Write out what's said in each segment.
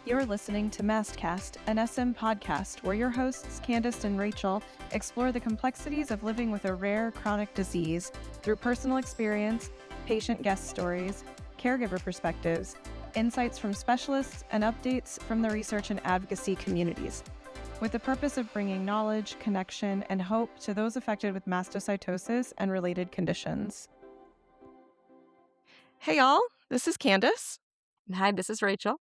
You're listening to Mastcast, an SM podcast where your hosts, Candace and Rachel, explore the complexities of living with a rare chronic disease through personal experience, patient guest stories, caregiver perspectives, insights from specialists, and updates from the research and advocacy communities, with the purpose of bringing knowledge, connection, and hope to those affected with mastocytosis and related conditions. Hey y'all, this is Candace. Hi, this is Rachel.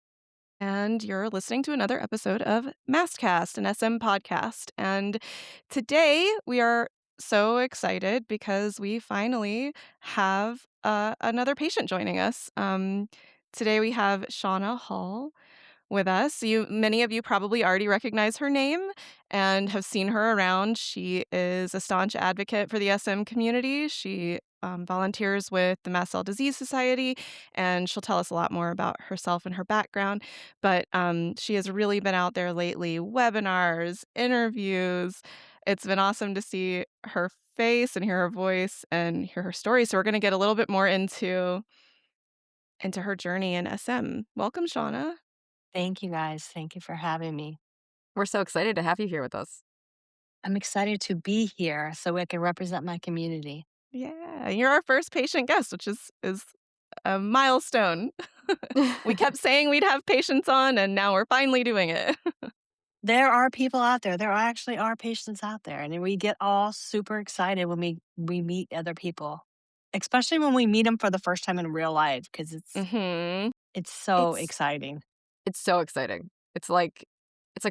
And you're listening to another episode of Mastcast, an SM podcast. And today we are so excited because we finally have another patient joining us. Today we have Shawna Hull with us. Many of you probably already recognize her name and have seen her around. She is a staunch advocate for the SM community. She volunteers with the Mast Cell Disease Society, and she'll tell us a lot more about herself and her background. But she has really been out there lately, webinars, interviews. It's been awesome to see her face and hear her voice and hear her story. So we're going to get a little bit more into her journey in SM. Welcome, Shauna. Thank you, guys. Thank you for having me. We're so excited to have you here with us. I'm excited to be here so I can represent my community. Yeah, you're our first patient guest, which is a milestone. We kept saying we'd have patients on, and now we're finally doing it. There are people out there. There actually are patients out there. And we get all super excited when we meet other people, especially when we meet them for the first time in real life, because it's so It's exciting. it's so exciting. It's like,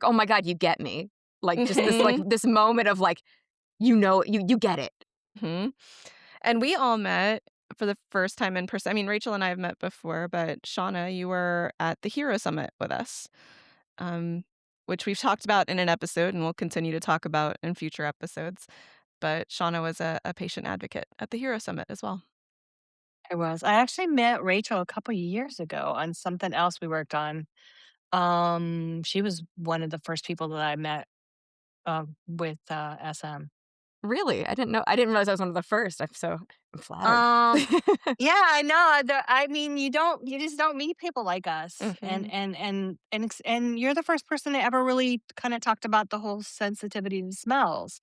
oh my God, you get me. Like just Mhm. this moment of like, you get it. Mhm. And we all met for the first time in person. I mean, Rachel and I have met before, but Shauna, you were at the Hero Summit with us, um, which we've talked about in an episode and we'll continue to talk about in future episodes. But Shauna was a patient advocate at the Hero Summit as well. I actually met Rachel a couple years ago on something else we worked on. She was one of the first people that I met with SM. Really? I didn't realize I was one of the first. I'm flattered. Um, yeah, I know. I mean, you just don't meet people like us, Mhm. and you're the first person that ever really kind of talked about the whole sensitivity to smells,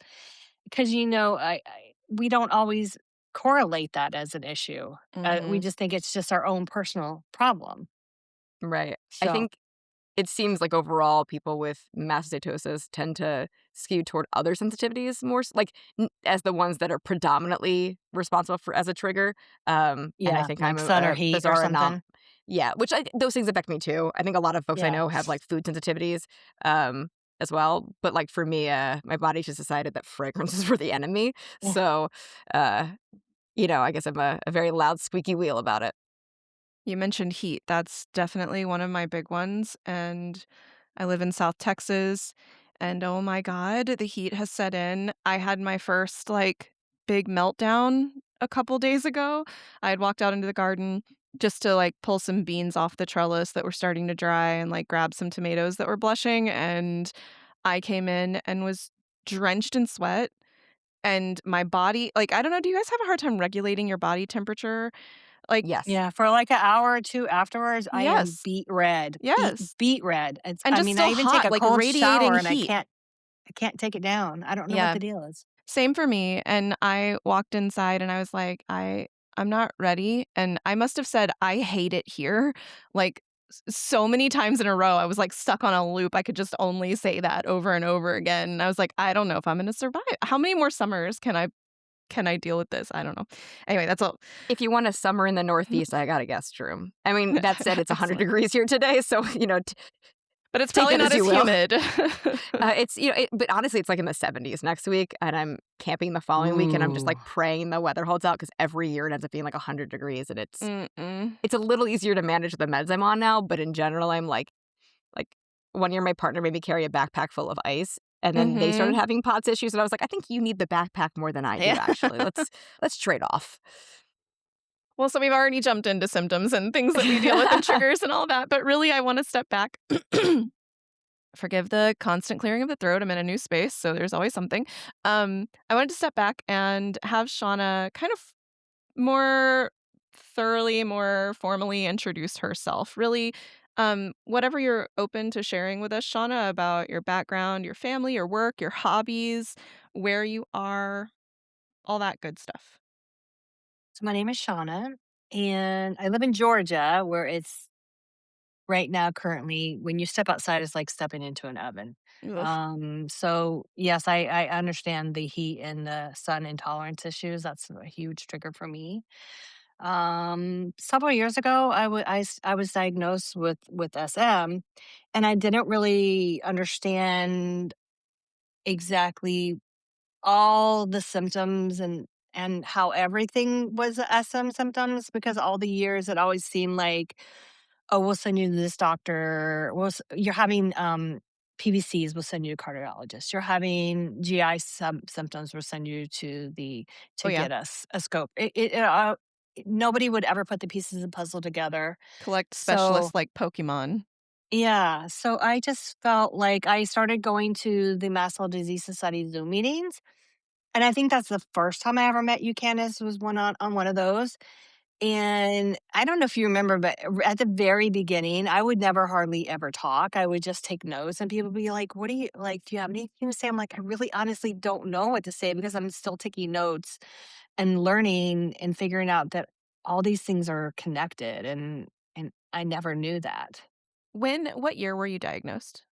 because we don't always correlate that as an issue. We Mhm. just think it's just our own personal problem. Right. I So think it seems like overall people with mastocytosis tend to skew toward other sensitivities more as the ones that are predominantly responsible for as a trigger. And I yeah, think I'm like sun or a heat or bizarre something. yeah, which those things affect me too. I think a lot of folks I Yeah. know have like food sensitivities as well. But like for me, my body just decided that fragrances were the enemy. So, uh, I guess I'm a very loud, squeaky wheel about it. You mentioned heat. That's definitely one of my big ones. And I live in South Texas. And oh my God, the heat has set in. I had my first big meltdown a couple days ago. I had walked out into the garden just to pull some beans off the trellis that were starting to dry and grab some tomatoes that were blushing. And I came in and was drenched in sweat. And my body, I don't know, do you guys have a hard time regulating your body temperature? Like, Yes. Yeah, for like an hour or 2 afterwards, I am yes. beat red, Yes. beat red. And just I still even take hot, a like cold radiating shower and heat. I can't take it down. I don't know what Yeah, the deal is. same for me, and I walked inside and I was like, I'm not ready," and I must have said, "I hate it here," like, so many times in a row. I was, stuck on a loop. I could just only say that over and over again, and I was like, "I don't know if I'm gonna survive. How many more summers can I deal with this? I don't know." Anyway, that's all. If you want a summer in the Northeast, I got a guest room. I mean, that said, it's 100 Excellent. degrees here today, so But it's take probably that not as you as will. humid. But honestly, it's like in the 70s next week, and I'm camping the following week, and I'm just Ooh. like praying the weather holds out because every year it ends up being like 100 degrees, and Mm-mm. it's a little easier to manage the meds I'm on now. But in general, I'm like one year my partner made me carry a backpack full of ice, and then they started Mhm. having POTS issues, and I was like, I think you need the backpack more than I do. Yeah. Actually, let's trade off. Well, so we've already jumped into symptoms and things that we deal with and triggers and all that, but really I want to step back. Forgive the constant clearing of the throat. I'm in a new space, so there's always something. I wanted to step back and have Shauna kind of more thoroughly, more formally introduce herself. Really, Whatever you're open to sharing with us, Shauna, about your background, your family, your work, your hobbies, where you are, all that good stuff. So my name is Shauna, and I live in Georgia, where it's right now currently when you step outside, it's like stepping into an oven. Ugh. So yes, I understand the heat and the sun intolerance issues. That's a huge trigger for me. Several years ago, I was diagnosed with SM, and I didn't really understand exactly all the symptoms and how everything was SM symptoms, because all the years it always seemed like, oh, we'll send you to this doctor. You're having PVCs, we'll send you to cardiologist. You're having GI symptoms, we'll send you to the Oh, to yeah. get us a scope. Nobody would ever put the pieces of the puzzle together. Collect So specialists like Pokemon. yeah, so I just felt like I started going to the Mast Cell Disease Society Zoom meetings, and I think that's the first time I ever met you, Candace, was on one of those. And I don't know if you remember, but at the very beginning, I would never hardly ever talk. I would just take notes, and people would be like, "What do you like? Do you have anything to say?" I'm like, "I really honestly don't know what to say because I'm still taking notes and learning and figuring out that all these things are connected." And I never knew that. What year were you diagnosed?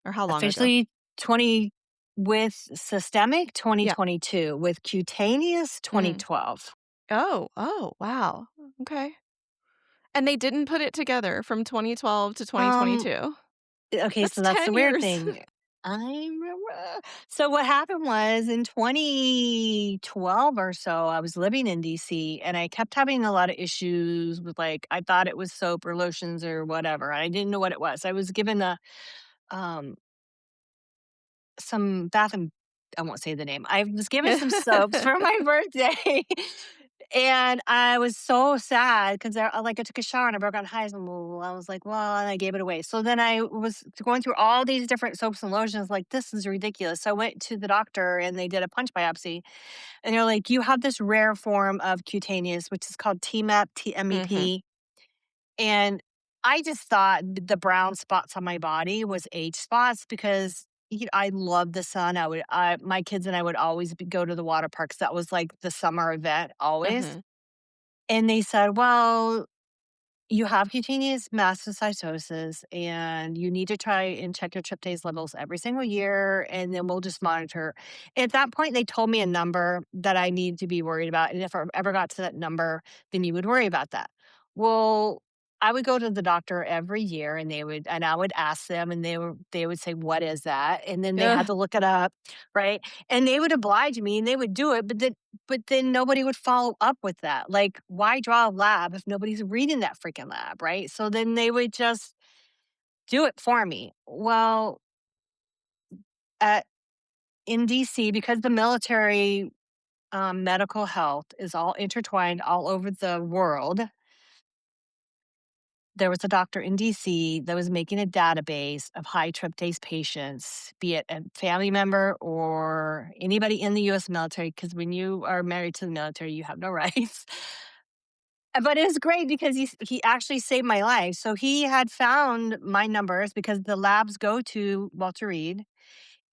Or how long ago? Officially 20 with systemic Yeah. 2022, with cutaneous Mm. 2012. Oh, wow. Okay. And they didn't put it together from 2012 to Um, 2022. okay, That's so that's the 10 weird years. thing. I remember. So what happened was in 2012 or so, I was living in DC and I kept having a lot of issues with, like, I thought it was soap or lotions or whatever. I didn't know what it was. I was given um some bath and I won't say the name. I was given some soaps for my birthday, and I was so sad 'cause I took a shower and I broke out in hives, and I was like, "Well," and I gave it away. So then I was going through all these different soaps and lotions, like, "This is ridiculous." So I went to the doctor and they did a punch biopsy, and they're like, "You have this rare form of cutaneous, which is called TMEP, Mhm. TMEP." And I just thought the brown spots on my body was age spots because I love the sun. My kids and I would always go to the water parks. That was like the summer event always. Mhm. And they said, well, you have cutaneous mastocytosis and you need to try and check your tryptase levels every single year, and then we'll just monitor. At that point, they told me a number that I need to be worried about. And if I ever got to that number, then you would worry about that. Well, I would go to the doctor every year and I would ask them and they would say, what is that? And then they had Ugh. to look it up, right? And they would oblige me and they would do it, but then nobody would follow up with that. Like, why draw a lab if nobody's reading that freaking lab, right? So then they would just do it for me. Well, at in DC, because the military medical health is all intertwined all over the world, there was a doctor in DC that was making a database of high tryptase patients, be it a family member or anybody in the US military, because when you are married to the military, you have no rights. But it was great because he actually saved my life. So he had found my numbers because the labs go to Walter Reed,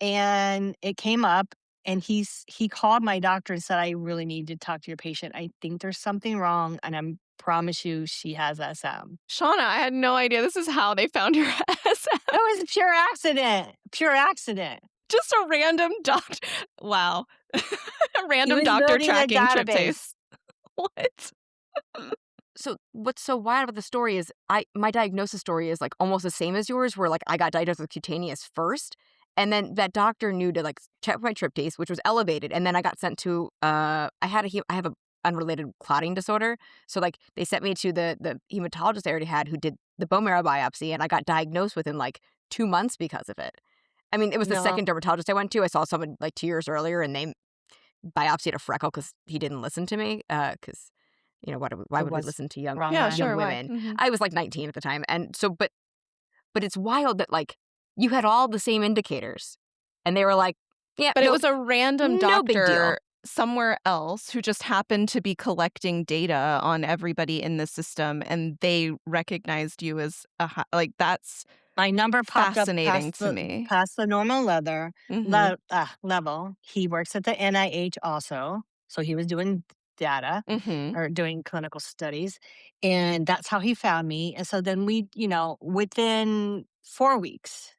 and it came up, and he called my doctor and said, "I really need to talk to your patient. I think there's something wrong, and I promise you she has SM." Shauna, I had no idea this is how they found your SM. It was a pure accident, pure accident. Just a random doctor. Wow. A He random was doctor building a tracking database. tryptase. What? So what's so wild about the story is my diagnosis story is like almost the same as yours, where like I got diagnosed with cutaneous first, and then that doctor knew to like check my tryptase, which was elevated, and then I got sent to I have a unrelated clotting disorder, so like they sent me to the hematologist I already had who did the bone marrow biopsy, and I got diagnosed within like 2 months because of it. I mean, it was the No, second dermatologist I went to. I saw someone like 2 years earlier, and they biopsied a freckle because he didn't listen to me. Because why it would we was listen to young wrong Yeah, then. young sure, why? women? Mhm. I was like 19 at the time, and so but it's wild that like you had all the same indicators, and they were like, yeah, But it no, was a random no big doctor deal. somewhere else who just happened to be collecting data on everybody in the system, and they recognized you as like, that's My number popped up fascinating to me. past the normal Mhm. level. He works at the NIH also, so he was doing data Mhm. or doing clinical studies, and that's how he found me. And so then within 4 weeks,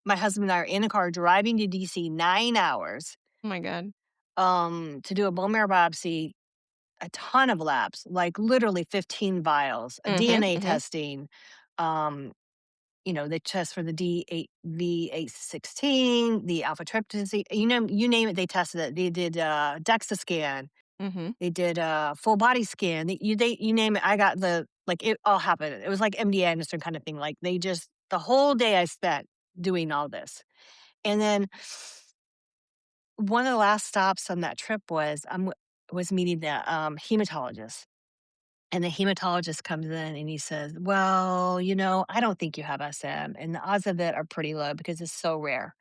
my husband and I are in a car driving to DC 9 hours Oh my god. to do a bone marrow biopsy, a ton of labs, like literally 15 vials, a Mhm, DNA mhm, testing. Um, they test for the D8, V816, the alpha tryptophan. You name it, they tested it. They did DEXA scan. mhm. They did a full body scan. You name it. I got it all happened. It was like MD Anderson kind of thing. Like the whole day I spent doing all this. And then one of the last stops on that trip was meeting the hematologist. And the hematologist comes in and he says, "Well, I don't think you have SM. And the odds of it are pretty low because it's so rare."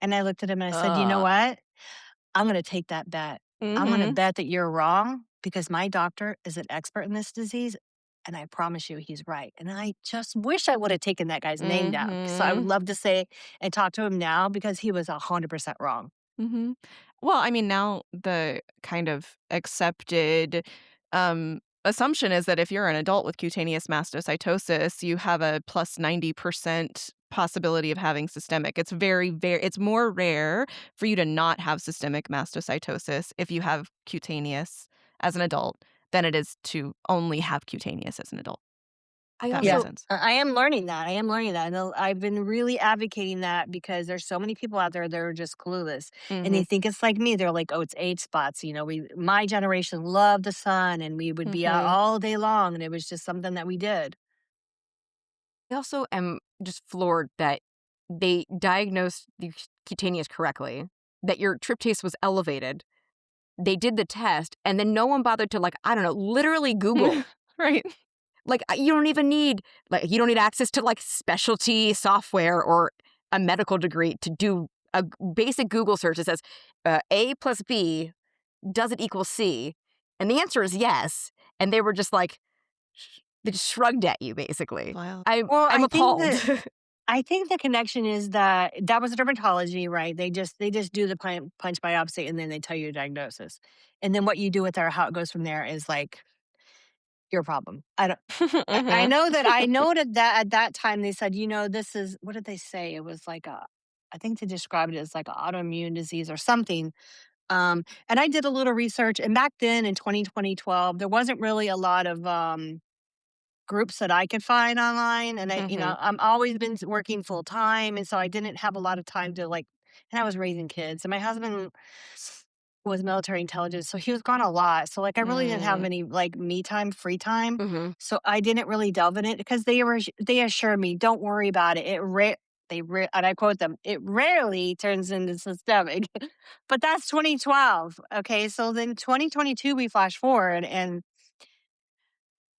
And I looked at him and I said, "You know Ugh. what? I'm going to take that bet. I'm going to Mhm, bet that you're wrong because my doctor is an expert in this disease. And I promise you he's right." And I just wish I would have taken that guy's name down. So I would mhm, love to say and talk to him now because he was 100% wrong. mhm. Well, I mean, now the kind of accepted, assumption is that if you're an adult with cutaneous mastocytosis, you have a plus 90% possibility of having systemic. It's it's more rare for you to not have systemic mastocytosis if you have cutaneous as an adult than it is to only have cutaneous as an adult, if I that makes Yeah, also sense. I am learning that. I am learning that. And I've been really advocating that because there's so many people out there that are just clueless and they Mhm, think it's like me. They're like, "Oh, it's age spots." My generation loved the sun and we would be out mhm, all day long and it was just something that we did. I also am just floored that they diagnosed the cutaneous correctly, that your tryptase was elevated. They did the test, and then no one bothered to, like, I don't know, literally Google. right. Like, you don't even need, like, you don't need access to, like, specialty software or a medical degree to do a basic Google search that says, A plus B, does it equal C? And the answer is yes. And they were just like, they just shrugged at you, basically. Wild. Well, I'm appalled. I think the connection is that that was dermatology, right? They just do the punch biopsy and then they tell you your diagnosis. And then what you do with it or how it goes from there is like your problem. I don't I Mhm, know that I noted that at that time they said, this is what did they say? It was like I think they described it as like an autoimmune disease or something. And I did a little research, and back then in 2012, there wasn't really a lot of groups that I could find online. And mhm, I'm always been working full time, and so I didn't have a lot of time to like. And I was raising kids, and my husband was military intelligence, so he was gone a lot. So like I really didn't have mm, any like me time, free time. Mhm. So I didn't really delve in it because they assured me, "Don't worry about it. And I quote them, "It rarely turns into systemic." But that's 2012. Okay, so then 2022 we flash forward, and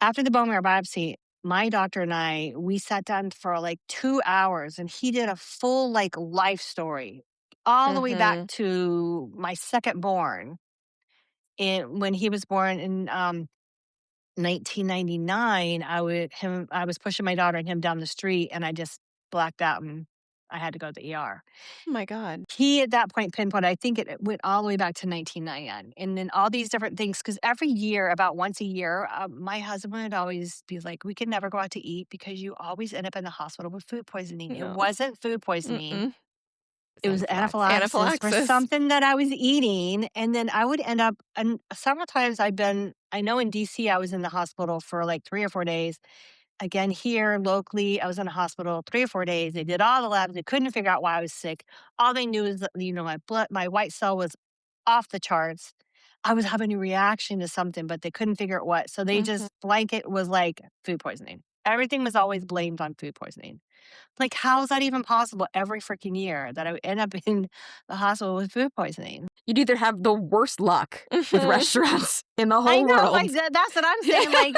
after the bone marrow biopsy, my doctor and we sat down for like 2 hours, and he did a full like life story all the way back mhm. to my second born. And when he was born in 1999, I was pushing my daughter and him down the street, and I just blacked out, and I had to go to the ER. Oh my god. He at that point pinpointed, I think it went all the way back to 1999, and then all these different things. Because every year, about once a year, my husband would always be like, "We can never go out to eat because you always end up in the hospital with food poisoning." It No. wasn't food poisoning. Mm-mm. It's It was anaphylaxis. anaphylaxis for Anaphylaxis. something that I was eating, and then I would end up and several times I know in DC, I was in the hospital for, like, 3 or 4 days. Again, here locally, I was in a hospital 3 or 4 days. They did all the labs. They couldn't figure out why I was sick. All they knew is that, my white cell was off the charts. I was having a reaction to something, but they couldn't figure out what. So they Mhm. just blanket was like food poisoning. Everything was always blamed on food poisoning. Like, how is that even possible every freaking year that I would end up in the hospital with food poisoning? You'd either have the worst luck with Mhm. restaurants in the I whole know, like, world. that's what I'm saying, Yeah. like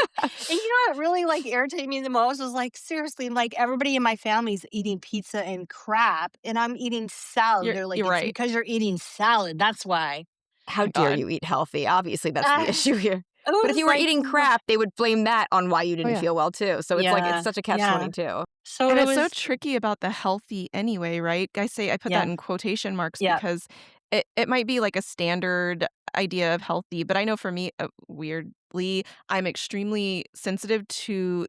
and what really, like, irritated me the most was, like, seriously, like, everybody in my family's eating pizza and crap, and I'm eating salad. They're like, You're "It's right. because you're eating salad, that's why." How My dare god. you eat healthy? Obviously, that's the Ah, issue here. it But if was you were like eating crap, they would blame that on why you Oh, didn't yeah. feel well too. So it's like it's yeah, such a yeah. catch-22. So And it it's so was tricky about the healthy anyway, right? I put that yeah, in quotation marks yeah. because it might be like a standard idea of healthy, but I know for me, weirdly, I'm extremely sensitive to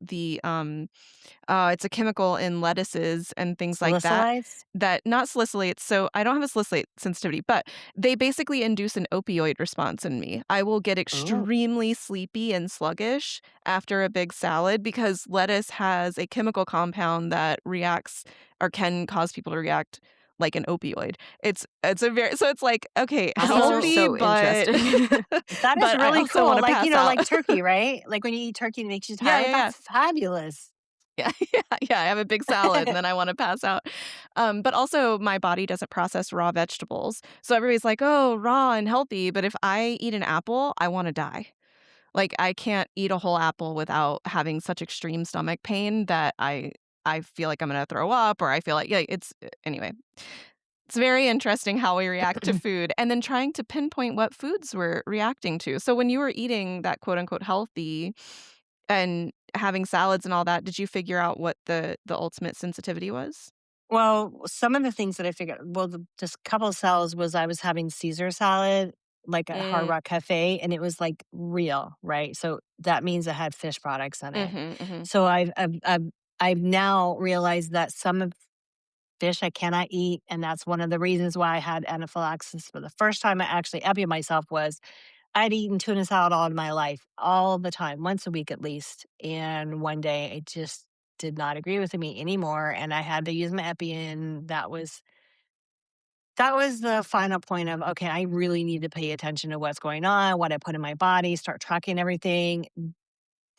it's a chemical in lettuces and things like that, Salicylites? that not salicylates, so I don't have a salicylate sensitivity, but they basically induce an opioid response in me. I will get Ooh. extremely sleepy and sluggish after a big salad because lettuce has a chemical compound that reacts or can cause people to react like an opioid. It's a very so it's like, okay, These are Oh, healthy, so but interesting. that is but I really also cool. wanna Like, pass like out. turkey, right? Like when you eat turkey, it makes you Yeah, tired. yeah, yeah. That's fabulous. Yeah, yeah, I have a big salad and then I wanna pass out. But also my body doesn't process raw vegetables. So everybody's like, "Oh, raw and healthy," but if I eat an apple, I wanna die. Like, I can't eat a whole apple without having such extreme stomach pain that I feel like I'm gonna throw up or I feel like yeah, anyway. It's very interesting how we react to food and then trying to pinpoint what foods we're reacting to. So when you were eating that quote unquote healthy and having salads and all that, did you figure out what the ultimate sensitivity was? Well, some of the things that I figured well, just a couple of salads was I was having Caesar salad, like, at Hard Mm, Rock Cafe, and it was, like, real, right? So, that means it had fish products in it. mhm, mhm. So, I've now realized that some of fish I cannot eat, and that's one of the reasons why I had anaphylaxis for the first time I actually EPI'd myself was I'd eaten tuna salad all my life, all the time, once a week at least, and one day it just did not agree with me anymore, and I had to use my Epi, and that was the final point of, "Okay, I really need to pay attention to what's going on, what I put in my body, start tracking everything."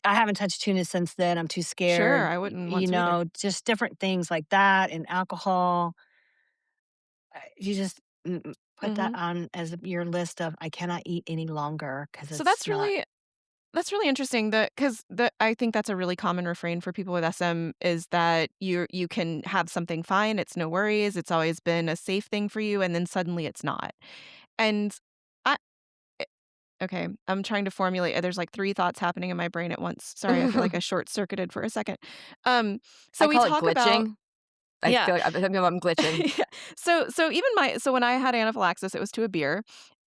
I haven't touched tuna since then, I'm too Sure, scared, I wouldn't want to either. just different things like that and alcohol. You just put that Mhm. on as your list of, "I cannot eat any longer because So it's not." that's really interesting that because I think that's a really common refrain for people with SM is that you can have something fine, it's no worries, it's always been a safe thing for you, and then suddenly it's not. And I eh, okay, I'm trying to formulate there's like 3 thoughts happening in my brain at once. Sorry, I feel like I short circuited for a second. Um, I so we call it talk about glitching. I yeah. feel like I'm glitching. Yeah. So when I had anaphylaxis, it was to a beer,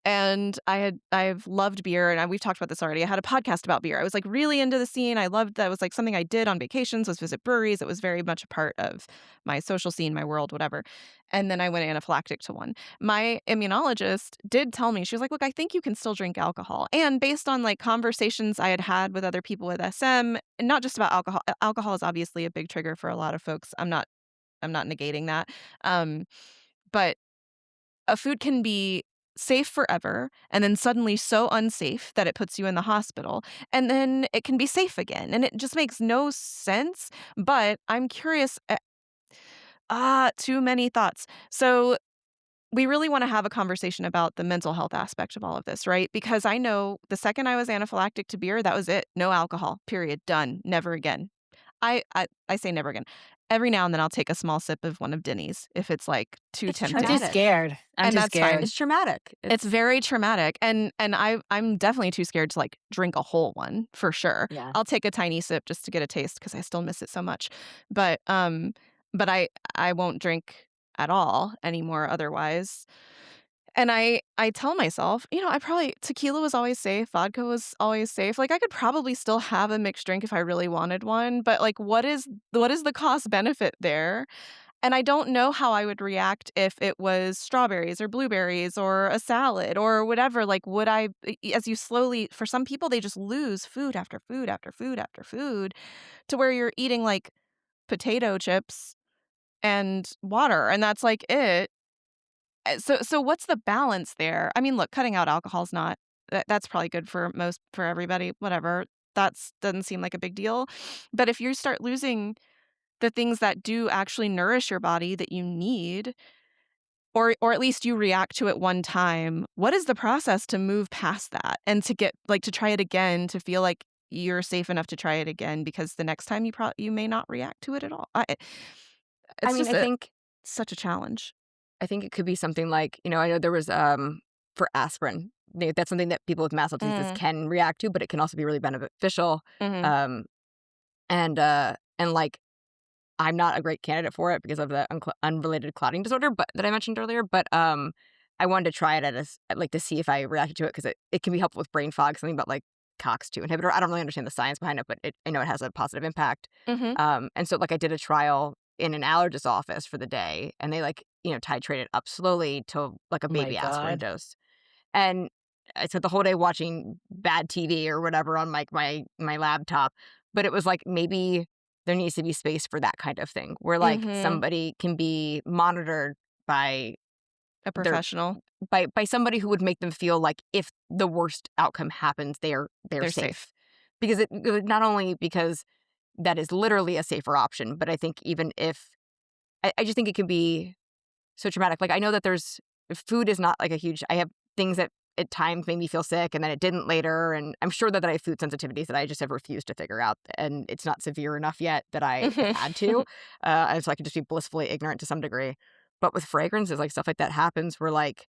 and I've loved beer, and we've talked about this already. I had a podcast about beer. I was like really into the scene. I loved that. It was like something I did on vacations was visit breweries. It was very much a part of my social scene, my world, whatever. And then I went anaphylactic to one. My immunologist did tell me she was like, "Look, I think you can still drink alcohol." And based on like conversations I had had with other people with SM, and not just about alcohol. Alcohol is obviously a big trigger for a lot of folks. I'm not negating that. Um, but a food can be safe forever and then suddenly so unsafe that it puts you in the hospital. And then it can be safe again. And it just makes no sense. But I'm curious. Too many thoughts. So we really want to have a conversation about the mental health aspect of all of this, right? Because I know the second I was anaphylactic to beer, that was it. No alcohol, period. Done. Never again. I say never again. Every now and then I'll take a small sip of one of Denny's if it's, like, too It's I'm too tempting, traumatic. scared. I'm and too that's fine. scared. It's traumatic. It's very traumatic, and I'm definitely too scared to, like, drink a whole one, for sure. Yeah. I'll take a tiny sip just to get a taste because I still miss it so much, but, um but I won't drink at all anymore otherwise, and I tell myself, I probably tequila was always safe, vodka was always safe, like, I could probably still have a mixed drink if I really wanted one, but, like, what is the cost benefit there? And I don't know how I would react if it was strawberries or blueberries or a salad or whatever, like, would as you slowly for some people, they just lose food after food after food after food to where you're eating, like, potato chips and water, and that's, like, it. So what's the balance there? I mean, look, cutting out alcohol's not that's probably good for everybody, whatever. That's doesn't seem like a big deal. But if you start losing the things that do actually nourish your body that you need, or at least you react to it one time, what is the process to move past that and to get like, to try it again, to feel like you're safe enough to try it again because the next time you may not react to it at all? I It's mean, just such a challenge. I think it could be something like, I know there was for aspirin. That's something that people with mast cell diseases Mm, can react to, but it can also be really beneficial. mhm, Um, and like I'm not a great candidate for it because of the unrelated clotting disorder, but that I mentioned earlier. But I wanted to try it like to see if I reacted to it because it can be helpful with brain fog. Something about like COX-2 inhibitor. I don't really understand the science behind it, but I know it has a positive impact. mhm. And so like I did a trial in an allergist office for the day, and they like titrated up slowly to like a Oh my baby aspirin god. dose. And I spent the whole day watching bad TV or whatever on like my laptop, but it was like maybe there needs to be space for that kind of thing where like Mhm. somebody can be monitored by A their professional. by somebody who would make them feel like if the worst outcome happens, they're They're safe. safe. Because not only because that is literally a safer option, but I think even if I just think it can be so traumatic. Like, I know that there's food is not like a huge I have things that at times made me feel sick and then it didn't later, and I'm sure that I have food sensitivities that I just have refused to figure out, and it's not severe enough yet that I have Mhm. had to, and so I can just be blissfully ignorant to some degree. But with fragrances, like, stuff like that happens where, like,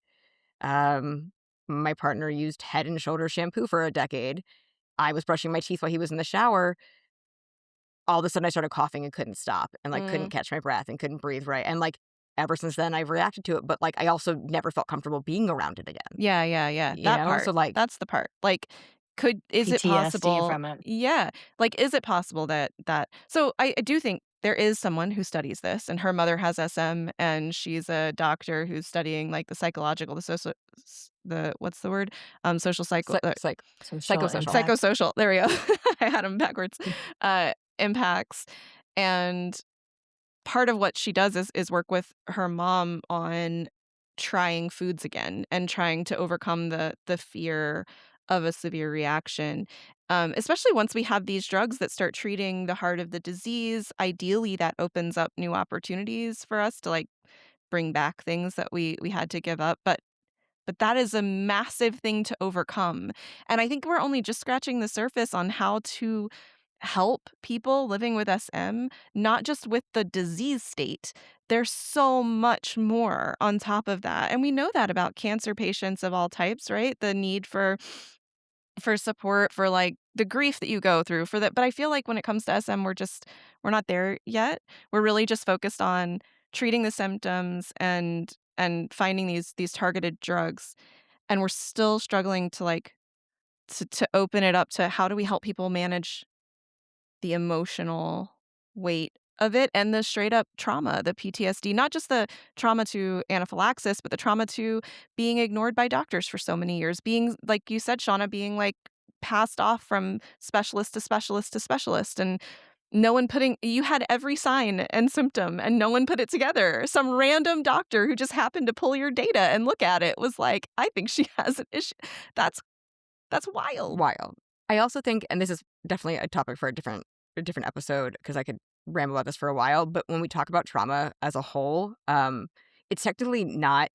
um, my partner used Head& and Shoulders shampoo for a decade. I was brushing my teeth while he was in the shower. All of a sudden, I started coughing and couldn't stop and, like, couldn't Mm. catch my breath and couldn't breathe right, and, like, ever since then, I've reacted to it, but, like, I also never felt comfortable being around it again, Yeah, yeah, yeah, you that know? part. So, like That's the part. Like, is it PTSD possible from it. Yeah, like, is it possible that so I do think there is someone who studies this, and her mother has SM, and she's a doctor who's studying, like, the psychological, the social the what's the word? Social cycle Social psychosocial. impact. psychosocial, there we go. I had them backwards. Impacts, and part of what she does is work with her mom on trying foods again and trying to overcome the fear of a severe reaction. Especially once we have these drugs that start treating the heart of the disease, ideally that opens up new opportunities for us to like bring back things that we had to give up. But that is a massive thing to overcome. And I think we're only just scratching the surface on how to help people living with SM, not just with the disease state. There's so much more on top of that. And we know that about cancer patients of all types, right? The need for support, for like the grief that you go through for that. But I feel like when it comes to SM, we're not there yet. We're really just focused on treating the symptoms and finding these targeted drugs. And we're still struggling to like to open it up to how do we help people manage the emotional weight of it and the straight up trauma, the PTSD, not just the trauma to anaphylaxis, but the trauma to being ignored by doctors for so many years, being, like you said, Shauna, being like passed off from specialist to specialist to specialist and no one putting you had every sign and symptom and no one put it together. Some random doctor who just happened to pull your data and look at it was like, I think she has an issue. That's that's wild. Wild. I also think, and this is definitely a topic for a different episode because I could ramble about this for a while, but when we talk about trauma as a whole, it's technically not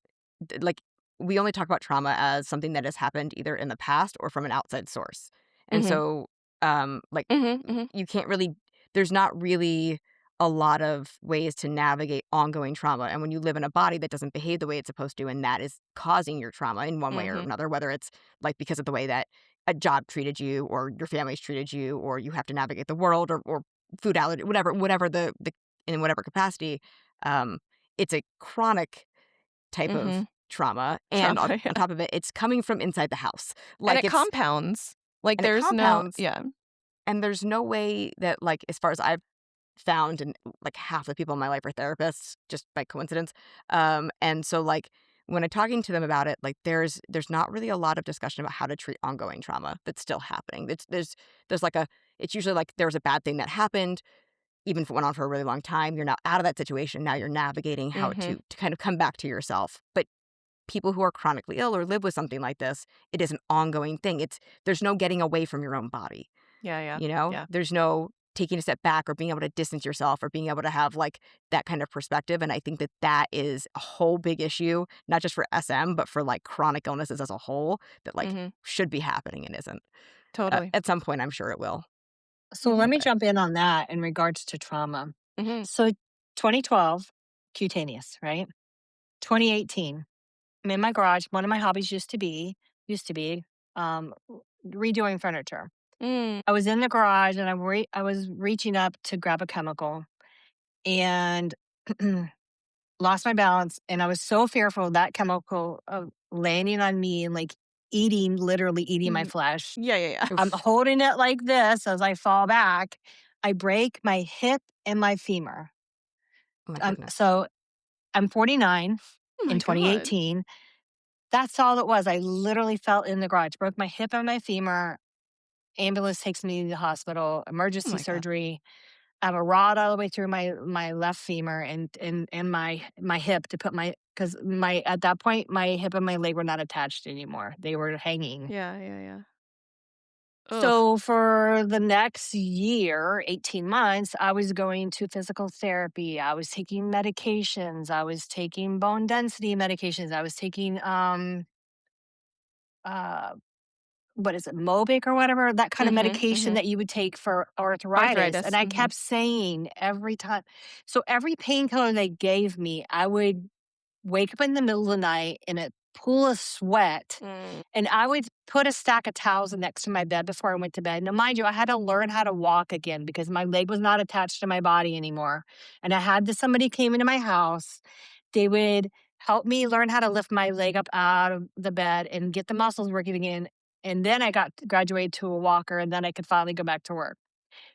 like we only talk about trauma as something that has happened either in the past or from an outside source. And Mhm. so like Mhm. Mhm. you can't really there's not really a lot of ways to navigate ongoing trauma. And when you live in a body that doesn't behave the way it's supposed to, and that is causing your trauma in one way or Mhm. another, whether it's like because of the way that a job treated you or your family's treated you, or you have to navigate the world or food allergy, whatever the in whatever capacity, um, it's a chronic type of Mhm. trauma. And Trauma, on yeah. top of it, it's coming from inside the house. And Like it it's compounds. Like, and it there's no compounds, yeah. and there's no way that, like, as far as I've found, and like half the people in my life are therapists just by coincidence. And so like when I'm talking to them about it, like there's not really a lot of discussion about how to treat ongoing trauma that's still happening. There's like it's usually like there was a bad thing that happened, even if it went on for a really long time. You're now out of that situation. Now you're navigating how Mhm. to kind of come back to yourself. But people who are chronically ill or live with something like this, it is an ongoing thing. There's no getting away from your own body. Yeah, yeah. You know, Yeah. there's no taking a step back or being able to distance yourself or being able to have like that kind of perspective. And I think that that is a whole big issue, not just for SM, but for like chronic illnesses as a whole that like Mhm. should be happening and isn't. Totally. At some point, I'm sure it will. So let me But jump in on that in regards to trauma. Mhm. So 2012, cutaneous, right? 2018, I'm in my garage. One of my hobbies used to be, redoing furniture. Mm, I was in the garage and I was reaching up to grab a chemical and lost my balance. And I was so fearful of that chemical landing on me and like literally eating my mhm. flesh. Yeah, yeah, yeah. I'm Oof. holding it like this as I fall back. I break my hip and my femur. Oh my goodness. So I'm 49 Oh in my god. 2018. That's all it was. I literally fell in the garage, broke my hip and my femur. Ambulance takes me to the hospital, Oh emergency my god. surgery. I have a rod all the way through my left femur and my hip to put because my at that point my hip and my leg were not attached anymore. They were hanging. Yeah, yeah, yeah. Ugh. So for the next year, 18 months, I was going to physical therapy. I was taking medications. I was taking bone density medications. I was taking uh what is it, Mobic or whatever, that kind of Mhm, medication mhm. that you would take for arthritis. And Arthritis, I mhm. kept saying every time, so every painkiller they gave me, I would wake up in the middle of the night in a pool of sweat, Mm. and I would put a stack of towels next to my bed before I went to bed. Now, mind you, I had to learn how to walk again because my leg was not attached to my body anymore. And I had this somebody came into my house. They would help me learn how to lift my leg up out of the bed and get the muscles working again. And then I got graduated to a walker, and then I could finally go back to work.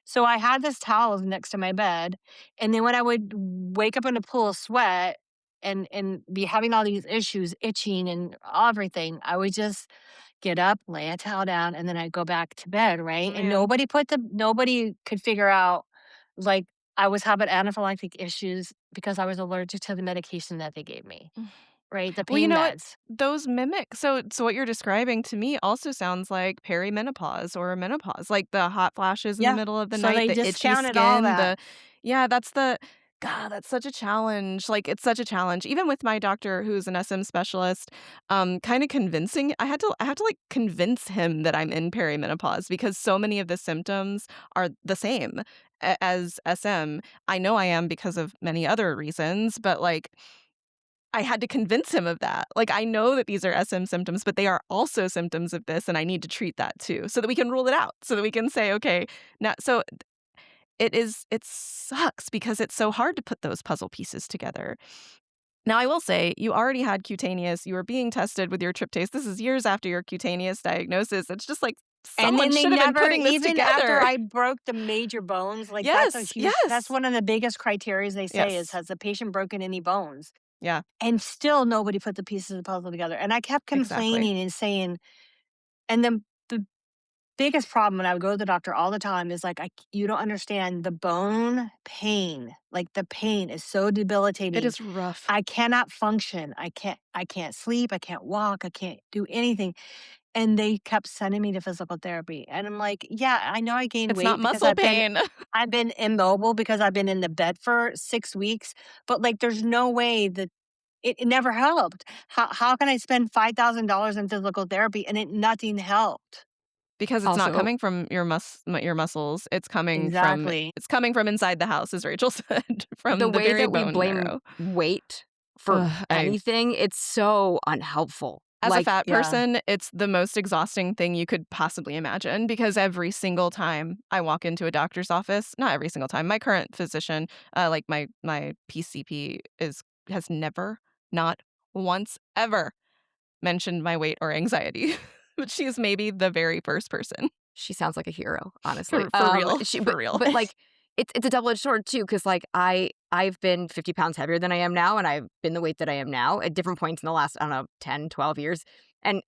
So I had this towel next to my bed, and then when I would wake up in a pool of sweat and be having all these issues, itching and everything, I would just get up, lay a towel down, and then I'd go back to bed, right? And Man. nobody could figure out, like, I was having anaphylactic issues because I was allergic to the medication that they gave me, right? The Well, you pain know what? meds. Those mimic so what you're describing to me also sounds like perimenopause or menopause, like the hot flashes in the Yeah. middle of the So night, they the itchy discounted all skin, that. that's the God, that's such a challenge, like, it's such a challenge. Even with my doctor who's an SM specialist, kinda convincing I have to, like, convince him that I'm in perimenopause because so many of the symptoms are the same as SM. I know I am because of many other reasons, but, like, I had to convince him of that. Like, I know that these are SM symptoms, but they are also symptoms of this, and I need to treat that too, so that we can rule it out, so that we can say, "Okay, now" so it sucks because it's so hard to put those puzzle pieces together. Now, I will say, you already had cutaneous, you were being tested with your tryptase. This is years after your cutaneous diagnosis. It's just like, And someone then they should have been never, putting this even after together. I broke the major bones, like Yes, that's yes, one of the biggest criterias they say is, yes. has the patient broken any bones? Yeah, And still nobody put the pieces of the puzzle together. And I kept exactly. complaining and saying, and the biggest problem when I would go to the doctor all the time is like, you don't understand the bone pain. Like the pain is so It debilitating. is rough. I cannot function. I can't sleep. I can't walk. I can't do anything. And they kept sending me to physical therapy, and I'm like, "Yeah, I know I gained It's not weight because muscle pain. I've been immobile because I've been in the bed for 6 weeks, but, like, there's no way that it never helped. How can I spend $5,000 in physical therapy and nothing helped?" Because it's not Also, coming from your muscles, Exactly. it's coming from inside the house, as Rachel said, the from the way very that we bone blame marrow. weight for Ugh, I anything, it's so unhelpful. As a Like, fat Yeah. person, it's the most exhausting thing you could possibly imagine because every single time I walk into a doctor's office, not every single time, my current physician, like my PCP has never, not once ever mentioned my weight or anxiety. But she's maybe the very first person. she sounds like a hero, honestly. For real, She for real. but, like, it's a double-edged sword too, because like, I've been 50 pounds heavier than I am now, and I've been the weight that I am now at different points in the last, I don't know, 10, 12 years, and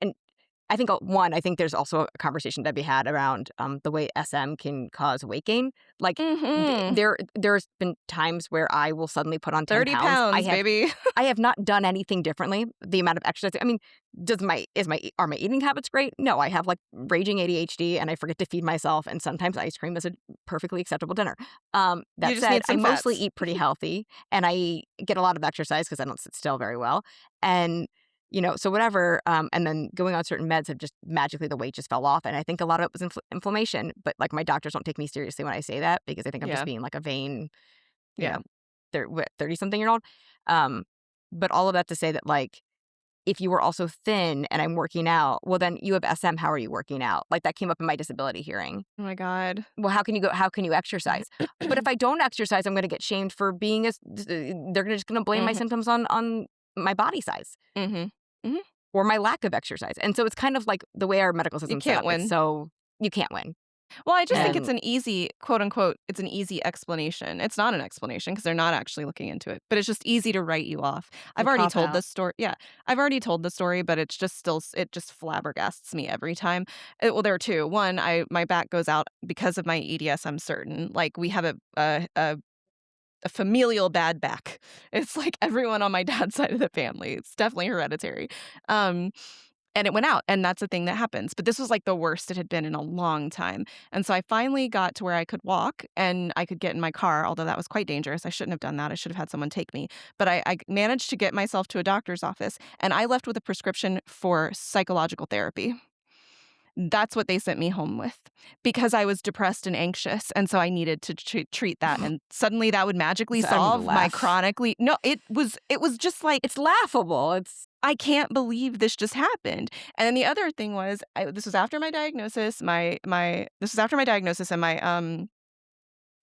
I think, I think there's also a conversation to be had around, the way SM can cause weight gain. Like, Mhm. there's been times where I will suddenly put on 10 30 pounds. pounds, baby. I have not done anything differently. The amount of exercise, I mean, are my eating habits great? No, I have like raging ADHD and I forget to feed myself. And sometimes ice cream is a perfectly acceptable dinner. You That just said, need I some mostly fats. eat pretty healthy and I get a lot of exercise because I don't sit still very well. And, so whatever. And then going on certain meds have just magically the weight just fell off. And I think a lot of it was inflammation. But like my doctors don't take me seriously when I say that because I think I'm just Yeah, being like a vain, you yeah. know, 30 something year old. Um, but all of that to say that like if you were also thin and I'm working out, well, then you have SM, how are you working out? Like, that came up in my disability hearing. Oh my god. Well, how can you exercise? But if I don't exercise, I'm gonna get shamed for being they're just gonna blame my Mhm. symptoms on my body size Mhm. Mhm. or my lack of exercise. And so it's kind of like the way our medical You system's set can't up, it's win. so you can't win. Well, I just think it's And an easy, quote unquote, it's an easy explanation. It's not an explanation because they're not actually looking into it, but it's just easy to write you off. The I've already cop told out. this story. Yeah, I've already told the story, but it's just still, it just flabbergasts me every time. Well, there are two. One, my back goes out because of my EDS. I'm certain. Like we have a familial bad back. It's like everyone on my dad's side of the family. It's definitely hereditary. Um, and it went out, and that's a thing that happens. But this was like the worst it had been in a long time. And so I finally got to where I could walk and I could get in my car, although that was quite dangerous. I shouldn't have done that. I should have had someone take me. But I managed to get myself to a doctor's office, and I left with a prescription for psychological therapy. That's what they sent me home with because I was depressed and anxious, and so I needed to treat that, and suddenly that would magically so I'm gonna solve my laugh. chronically no, it was just like, It's laughable. It's I can't believe this just happened. And then the other thing was, this was after my diagnosis, this was after my diagnosis, and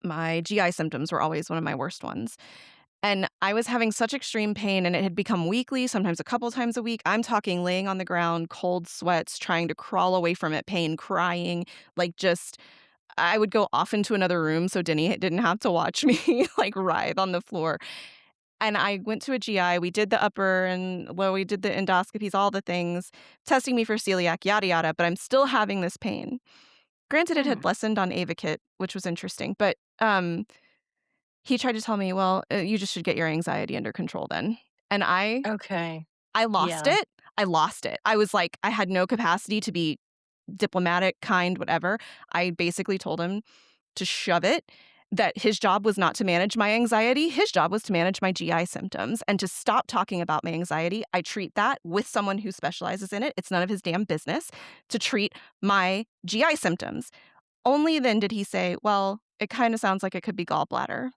my GI symptoms were always one of my worst ones. And I was having such extreme pain, and it had become weekly, sometimes a couple times a week. I'm talking laying on the ground, cold sweats, trying to crawl away from it, pain, crying, like just I would go off into another room so Denny didn't have to watch me like writhe on the floor. And I went to a GI. We did the upper and low, we did the endoscopies, all the things, testing me for celiac, yada yada, but I'm still having this pain. Granted, it Hmm. had lessened on Avocit, which was interesting, but he tried to tell me, "Well, you just should get your anxiety under control then." And Okay. I lost Yeah. it. I lost it. I was like, I had no capacity to be diplomatic, kind, whatever. I basically told him to shove it, that his job was not to manage my anxiety. His job was to manage my GI symptoms and to stop talking about my anxiety. I treat that with someone who specializes in it. It's none of his damn business to treat my GI symptoms. Only then did he say, "Well, it kind of sounds like it could be gallbladder."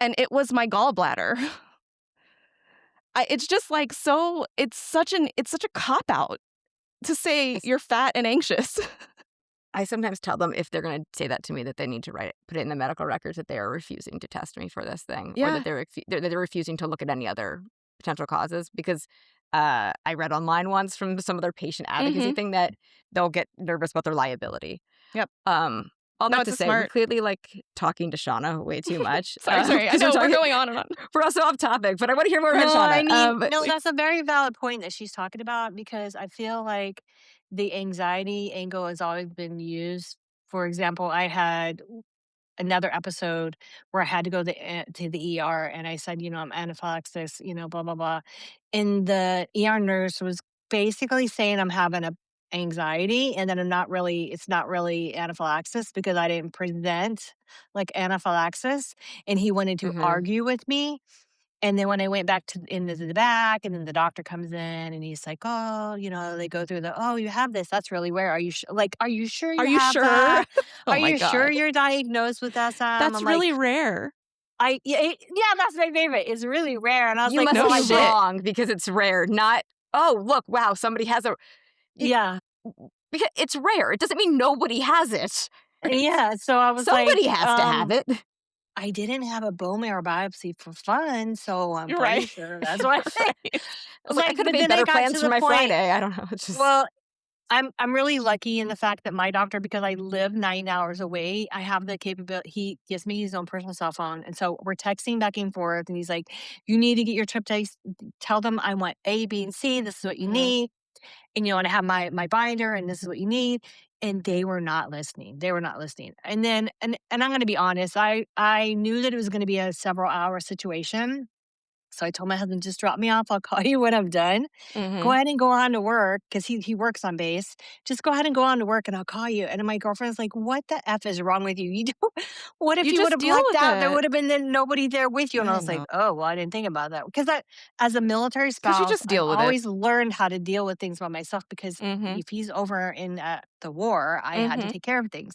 And it was my gallbladder. It's just like it's such a cop out to say it's you're fat and anxious. I sometimes tell them if they're gonna say that to me that they need to put it in the medical records that they are refusing to test me for this thing or that Yeah. they're refusing to look at any other potential causes because, I read online once from some other patient advocacy Mhm. thing that they'll get nervous about their liability. Yep. Um, all No, that it's to a say, we're smart. clearly, like, talking to Shauna way too much, Sorry. I because we're know we're talking going on and on. we're also off topic, but I wanna hear more about No, Shauna. I mean, But no, like that's a very valid point that she's talking about because I feel like the anxiety angle has always been used. For example, I had another episode where I had to go to the ER and I said, I'm anaphylaxis, blah, blah, blah. And the ER nurse was basically saying I'm having a anxiety and then it's not really anaphylaxis because I didn't present like anaphylaxis. And he wanted to Mhm. argue with me. And then when I went back into the back, and then the doctor comes in, and he's like, "Oh, they go through oh, you have this. That's really rare. Are you sure Are you you have sure? that? Oh Are my you sure god. you're diagnosed with SM?" That's I'm really like, rare. yeah, that's my favorite. It's really rare." And I was You like, must No "Well, be I will." shit. wrong because it's rare, not, "Oh, look, wow, somebody has a" you Yeah, because it's rare. It doesn't mean nobody has it. Right. yeah. So I was like, Somebody has to have it. "I didn't have a bone marrow biopsy for fun, so I'm You're pretty right. sure that's why." Right. I was like, I Like, could have but made then I better got plans to for the my point. Friday. I don't know. It's just Well, I'm really lucky in the fact that my doctor, because I live 9 hours away, I have the capability. He gives me his own personal cell phone, and so we're texting back and forth, and he's like, "You need to get your trip test. Tell them I want A, B, and C. This is what you Mhm. need, and I have my binder, and this is what you need." And they were not listening. They were not listening. And then, and I'm going to be honest, I knew that it was going to be a several hour situation. So I told my husband, just drop me off. I'll call you when I'm done. Go Mhm. ahead and go on to work because he works on base. Just go ahead and go on to work and I'll call you. And my girlfriend's like, what the F is wrong with you? You don't, what if You you would just have deal blacked with out? There it. would have been then nobody there with you. And I I was like, know. oh, well, I didn't think about that. Because as a military 'Cause you spouse, just I've deal with it. always learned how to deal with things by myself because Mhm. if he's over in the war, I had to Mhm. take care of things.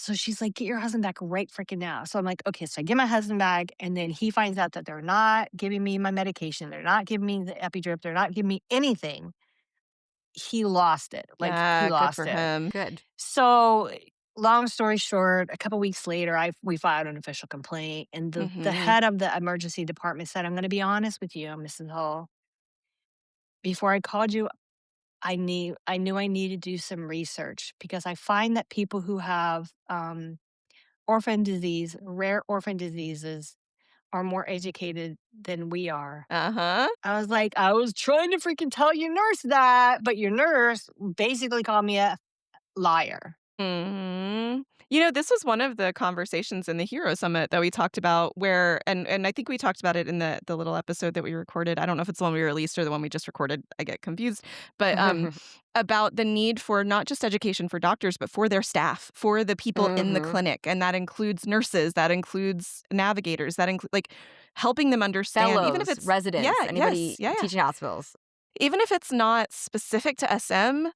So she's like, "Get your husband back right freaking now." So I'm like, "Okay." So I get my husband back, and then he finds out that they're not giving me my medication. They're not giving me the epi drip. They're not giving me anything. He lost it. Like, he Yeah, good lost for it. Mm, him. good. So, long story short, a couple weeks later, we filed an official complaint, and the Mhm. head of the emergency department said, "I'm gonna be honest with you, Mrs. Hull. Before I called you, I knew I needed to do some research because I find that people who have, rare orphan diseases are more educated than we are." Uh-huh. I was like, "I was trying to freaking tell your nurse that, but your nurse basically called me a liar." Mhm. You know, this was one of the conversations in the Hero Summit that we talked about where and I think we talked about it in the little episode that we recorded. I don't know if it's the one we released or the one we just recorded. I get confused. But about the need for not just education for doctors, but for their staff, for the people in the Mhm. clinic, and that includes nurses, that includes navigators, that include like helping them understand even if Fellows, it's yeah, residents, yes, anybody yeah, yeah. teaching hospitals. Even if it's not specific to SM,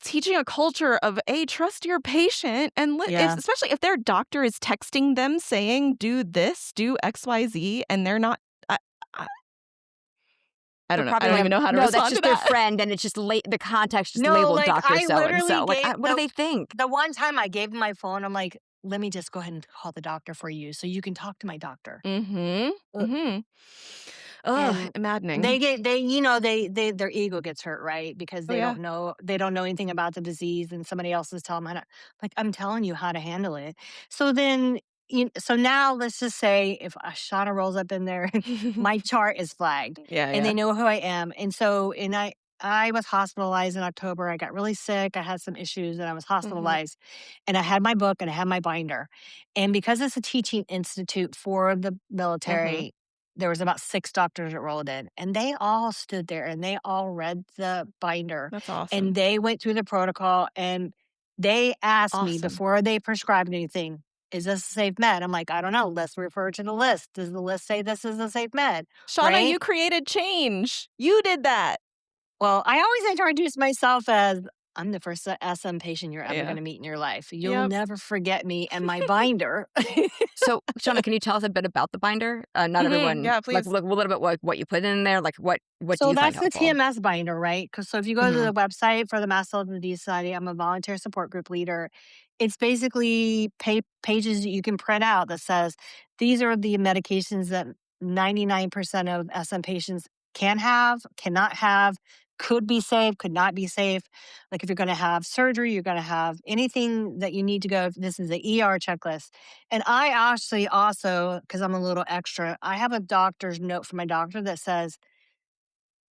teaching a culture of, a trust your patient and if Yeah. especially if their doctor is texting them saying, "Do this, do XYZ," and they're not I I I They're don't know. I probably don't like, even know how to no, that's respond to just their that. friend, and it's just the context just No, labeled like, doctor I so and literally so. Like, gave what do they think? the one time I gave him my phone, I'm like, "Let me just go ahead and call the doctor for you so you can talk to my doctor." Mhm. Uh, Mhm. Ugh, and maddening. they their ego gets hurt, right? Because Oh, yeah. they don't know anything about the disease, and somebody else is telling them how to, like, I'm telling you how to handle it. So then, so now let's just say if a Shauna rolls up in there, my chart is flagged, Yeah, and yeah. they know who I am, and so and I was hospitalized in October. I got really sick. I had some issues, and I was Mhm. hospitalized. And I had my book and I had my binder. And because it's a teaching institute for the Mhm. military, there was about 6 doctors that rolled in, and they all stood there and they all read the binder, That's and awesome. they went through the protocol, and they asked me Awesome. before they prescribed anything, "Is this a safe med?" I'm like, "I don't know. Let's refer to the list. Does the list say this is a safe med?" Shauna, Right? you created change. You did that. Well, I always introduce myself as, "I'm the first SM patient you're ever Yeah. gonna meet in your life. You'll Yep. never forget me and my binder." So, Shauna, can you tell us a bit about the binder? Not Mhm. everyone Yeah, like please. a little bit what you put in there. Like, what do So you find that's the helpful? TMS binder, right? Because so if you go to Mhm. the website for the Mast Cell Disease Society, I'm a volunteer support group leader. It's basically pages that you can print out that says these are the medications that 99% of SM patients can have, cannot have, could be safe, could not be safe. Like if you're going to have surgery, you're going to have anything that you need to go. This is the ER checklist. And I actually also, because I'm a little extra, I have a doctor's note from my doctor that says,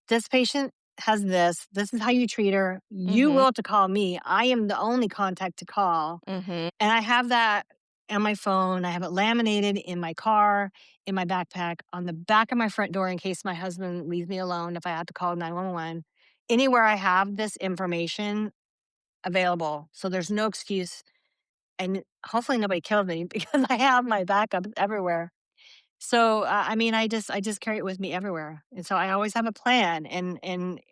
this patient has this. This is how you treat her. You Mhm. will to call me. I am the only contact to call. Mhm. And I have that on my phone. I have it laminated in my car, in my backpack, on the back of my front door in case my husband leaves me alone if I have to call 911. Anywhere I have this information available. So there's no excuse. And hopefully nobody killed me because I have my backup everywhere. So, I mean, I just carry it with me everywhere, and so I always have a plan, and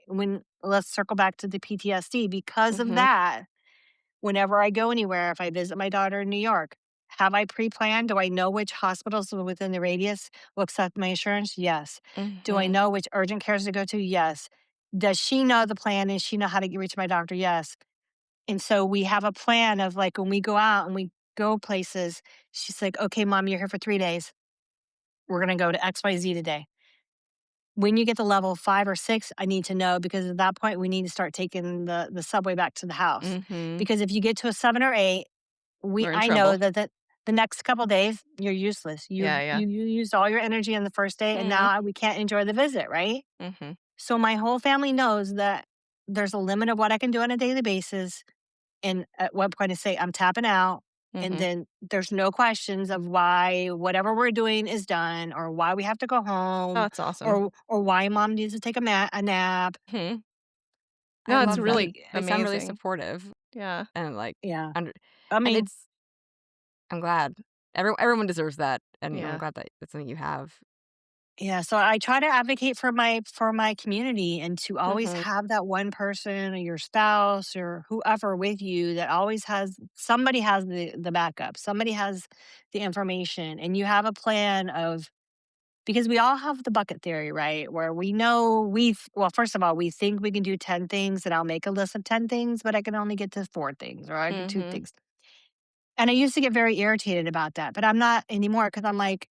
when let's circle back to the PTSD, because of Mhm. that, whenever I go anywhere, if I visit my daughter in New York, have I pre-planned? Do I know which hospitals are within the radius will accept my insurance? Yes. Do I Mhm. know which urgent cares to go to? Yes. Does she know the plan and she know how to reach my doctor? Yes. And so we have a plan of, like, when we go out and we go places, she's like, "Okay, mom, you're here for 3 days. We're gonna go to XYZ today." When you get to level 5 or 6, I need to know because at that point, we need to start taking the subway back to the house. Mhm. Because if you get to a 7 or 8, We're in I know trouble. that the next couple days, you're useless. Yeah, yeah. You used all your energy on the first day, and Mhm. now we can't enjoy the visit, right? Mhm. So my whole family knows that there's a limit of what I can do on a daily basis, and at what point I say, "I'm tapping out," and Mhm. then there's no questions of why whatever we're doing is done or why we have to go Oh, home that's awesome. or why mom needs to take a nap. Mhm. I No, it's love that. really We They sound really amazing. supportive Yeah. and like Yeah. under I and mean, it's I'm glad. Everyone deserves that, and I'm Yeah. glad that it's something you have. Yeah, so I try to advocate for my community and to always Mhm. have that one person or your spouse or whoever with you that always has somebody has the backup. Somebody has the information and you have a plan of because we all have the bucket theory, right? Where we know well, first of all, we think we can do 10 things and I'll make a list of 10 things, but I can only get to 4 things or I get 2 Mhm. things. And I used to get very irritated about that, but I'm not anymore because I'm like,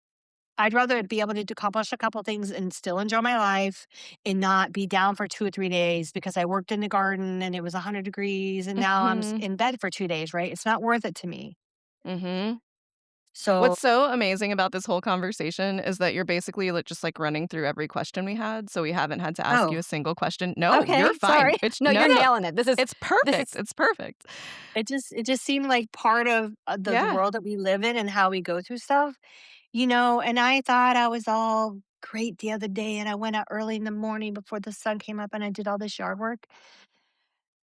I'd rather be able to accomplish a couple things and still enjoy my life and not be down for 2 or 3 days because I worked in the garden and it was 100 degrees and now Mhm. in bed for 2 days, right? It's not worth it to me. Mhm. So What's so amazing about this whole conversation is that you're basically just like running through every question we had, so we haven't had to ask you oh, a single question. No, you're okay, fine. sorry. It's No, no, you're no. nailing it. It's This perfect. is It's perfect. It just seemed like part of, the Yeah. world that we live in and how we go through stuff, and I thought I was all great the other day, and I went out early in the morning before the sun came up, and I did all this yard work,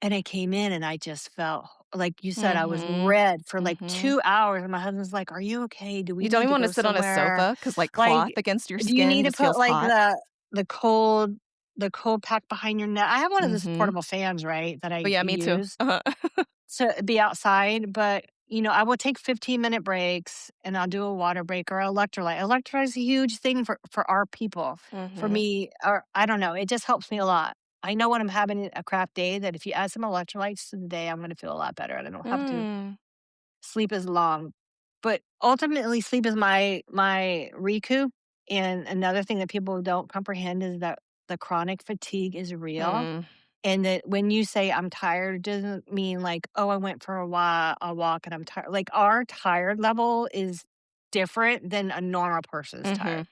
and I came in, and I just felt like you said, I was Mhm. red for, like, Mhm. 2 hours, and my husband's like, "Are you okay? Do we You don't need even to wanna go sit on a somewhere? sofa because like, Like, cloth against your do you need skin to just put, feels like, hot. the cold pack behind your neck?" I have one of those Mhm. portable fans, right, that Oh, I yeah, me too. use. Uh-huh. To be outside, but, I will take 15-minute breaks and I'll do a water break or electrolyte. Electrolyte is a huge thing for our people. For Mhm. me, or I don't know, it just helps me a lot. I know when I'm having a crap day that if you add some electrolytes to the day, I'm gonna feel a lot better and I don't have to Mm. sleep as long. But ultimately, sleep is my recoup. And another thing that people don't comprehend is that the chronic fatigue is real Mm. and that when you say I'm tired, it doesn't mean like, oh, I went for a walk and I'm tired. Like our tired level is different than a normal person's tired. Mhm.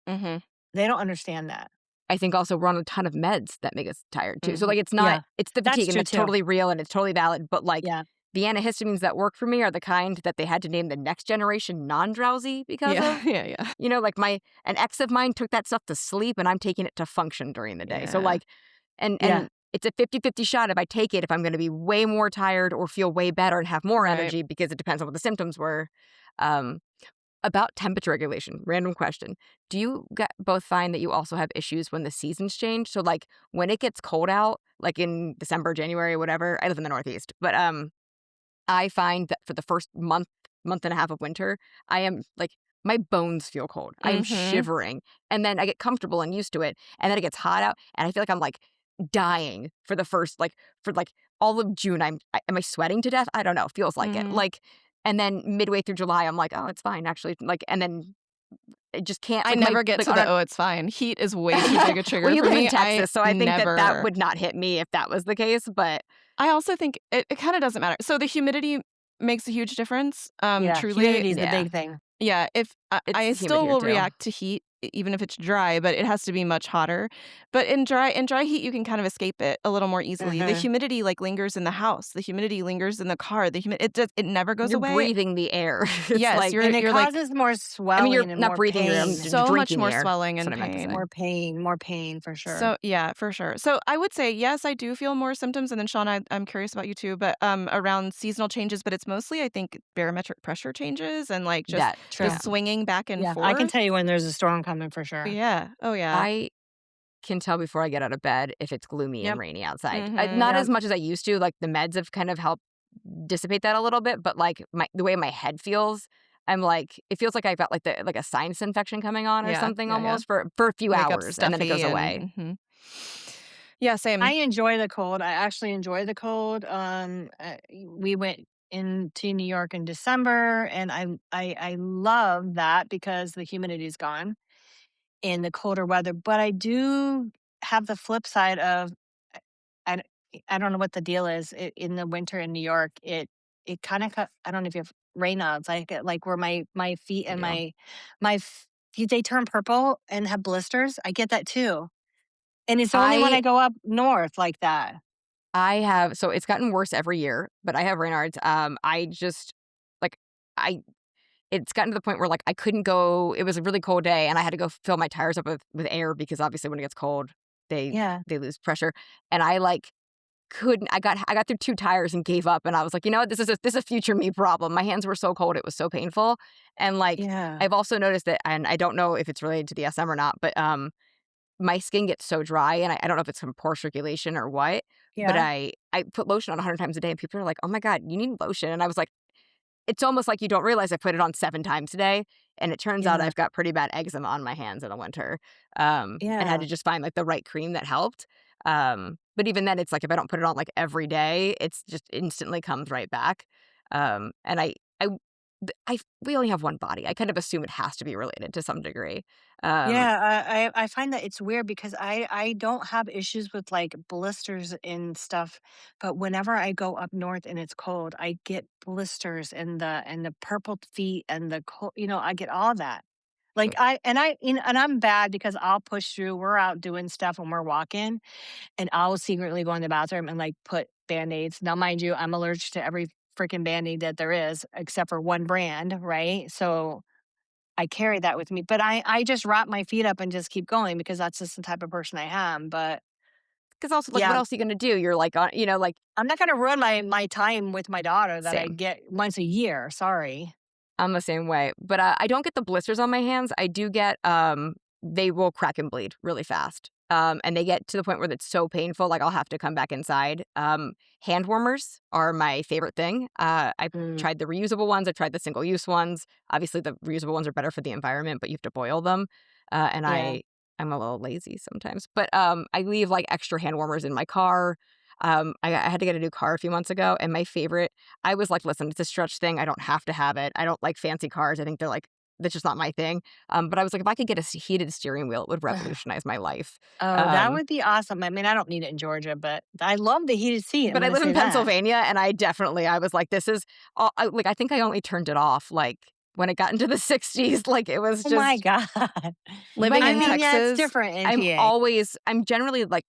Mhm. They don't understand that. I think also we're on a ton of meds that make us tired too. So Mhm. like it's not Yeah. it's the That's fatigue and true that's too. totally real and it's totally valid, but like Yeah. the antihistamines that work for me are the kind that they had to name the next generation non-drowsy because Yeah, of. yeah, yeah. Like an ex of mine took that stuff to sleep and I'm taking it to function during the day. So Yeah. like and Yeah. it's a 50-50 shot if I take it if I'm going to be way more tired or feel way better and have more Right. energy because it depends on what the symptoms were. Um about temperature regulation, random question. Do you both find that you also have issues when the seasons change? So, like, when it gets cold out, like in December, January, whatever, I live in the Northeast, but I find that for the first month and a half of winter, I am like, my bones feel cold. I am Mhm. shivering. And then I get comfortable and used to it. And then it gets hot out, and I feel like I'm like dying for the first, for like all of June. Am I sweating to death? I don't know. Feels like it. Mhm. Like, and then midway through July, I'm like, oh, it's fine, actually. Like, and then it just can't, I like, my, never get like, to on the, a, "Oh, it's fine." Heat is way too big a well, trigger you for live in me. I Texas, so I think that that never would not hit me if that was the case. But I also think it kinda doesn't matter. So the humidity makes a huge difference, Yeah. truly. Humidity is the yeah, big thing. Yeah, if it's I humid still here will too. react to heat even if it's dry, but it has to be much hotter. But in dry heat, you can kind of escape it a little more easily. The Uh-huh. humidity, like, lingers in the house. The humidity lingers in the car. It never goes You're away. breathing the air. It's Yes, like, And it you're like causes more I mean, you're swelling and not more breathing the air, I'm pain. so much drinking the more air. swelling That's what and I meant to say. pain. More pain for sure. So yeah, for sure. So I would say yes, I do feel more symptoms, and then Shauna, I'm curious about you too, but around seasonal changes, but it's mostly I think barometric pressure changes and like just That, the True. yeah. swinging back and Yeah. I can forth. tell you when there's a storm coming for sure. Yeah. Oh yeah. I can tell before I get out of bed if it's gloomy and Yep. rainy outside. Mhm. Not as Yep. much as I used to. Like the meds have kind of helped dissipate that a little bit, but like the way my head feels, I'm like it feels like I've got like a sinus infection coming on or Yeah. something Yeah. Yeah. almost for a few Wake up hours and then it stuffy goes and away. yeah, I same. enjoy the cold. I actually enjoy the cold. We went into New York in December, and I love that because the humidity is gone in the colder weather. But I do have the flip side of I d I don't know what the deal is in the winter in New York. It kind of I don't know if you have Raynaud's like where my feet I and do. my feet they turn purple and have blisters. I get that too, and it's only when I I go up north like that. I have so it's gotten worse every year, but I have Raynaud's. I just like I it's gotten to the point where like I couldn't go. It was a really cold day, and I had to go fill my tires up with air because obviously when it gets cold, they Yeah. they lose pressure, and I like couldn't. I got through 2 tires and gave up, and I was like, "You know what? This is a future me problem." My hands were so cold, it was so painful, and, like, Yeah. I've also noticed that, and I don't know if it's related to the SM or not, but, my skin gets so dry, and I don't know if it's from poor circulation or what, but Yeah. I put lotion on 100 times a day, and people are like, "Oh my god, you need lotion," and I was like, it's almost like you don't realize I put it on 7 times a day, and it turns out Yeah. I've got pretty bad eczema on my hands in the winter, and had Yeah. to just find, like, the right cream that helped, but even then, it's like if I don't put it on, like, every day, it's just instantly comes right back, and I th I we only have one body. I kind of assume it has to be related to some degree, um Yeah, I find that it's weird because I don't have issues with, like, blisters and stuff, but whenever I go up north and it's cold, I get blisters and the purple feet and the cold, I get all that. Like, and I'm bad because I'll push through. We're out doing stuff and we're walking, and I'll secretly go in the bathroom and, like, put Band-Aids. Now, mind you, I'm allergic to every freaking Band-Aid that there is except for one brand, right? So I carry that with me, but I just wrap my feet up and just keep going because that's just the type of person I am, but 'Cause also, like, what yeah, else are you gonna do? You're like, like, I'm not gonna ruin my time with my daughter that I same. get once a year, sorry. I'm the same way, but, I don't get the blisters on my hands. I do get, they will crack and bleed really fast, and they get to the point where it's so painful, like, I'll have to come back inside. Hand warmers are my favorite thing. I've Mm, tried the reusable ones, I've tried the single-use ones. Obviously, the reusable ones are better for the environment, but you have to boil them, and yeah. I'm a little lazy sometimes, but, I leave, like, extra hand warmers in my car. I had to get a new car a few months ago, and my favorite, I was like, "Listen, it's a stretch thing, I don't have to have it. I don't like fancy cars, I think they're, like, that's just not my thing." But I was like, "If I could get a heated steering wheel, it would revolutionize my life." Oh, that Um, would be awesome. I mean, I don't need it in Georgia, but I love the heated seat, I'm but I gonna live in say that. Pennsylvania, and I was like, "This is" like, I think I only turned it off, like, when it got into the 60s, like, it was Oh my just god. Living I in mean, yeah, it's Texas, different in PA. I'm generally, like,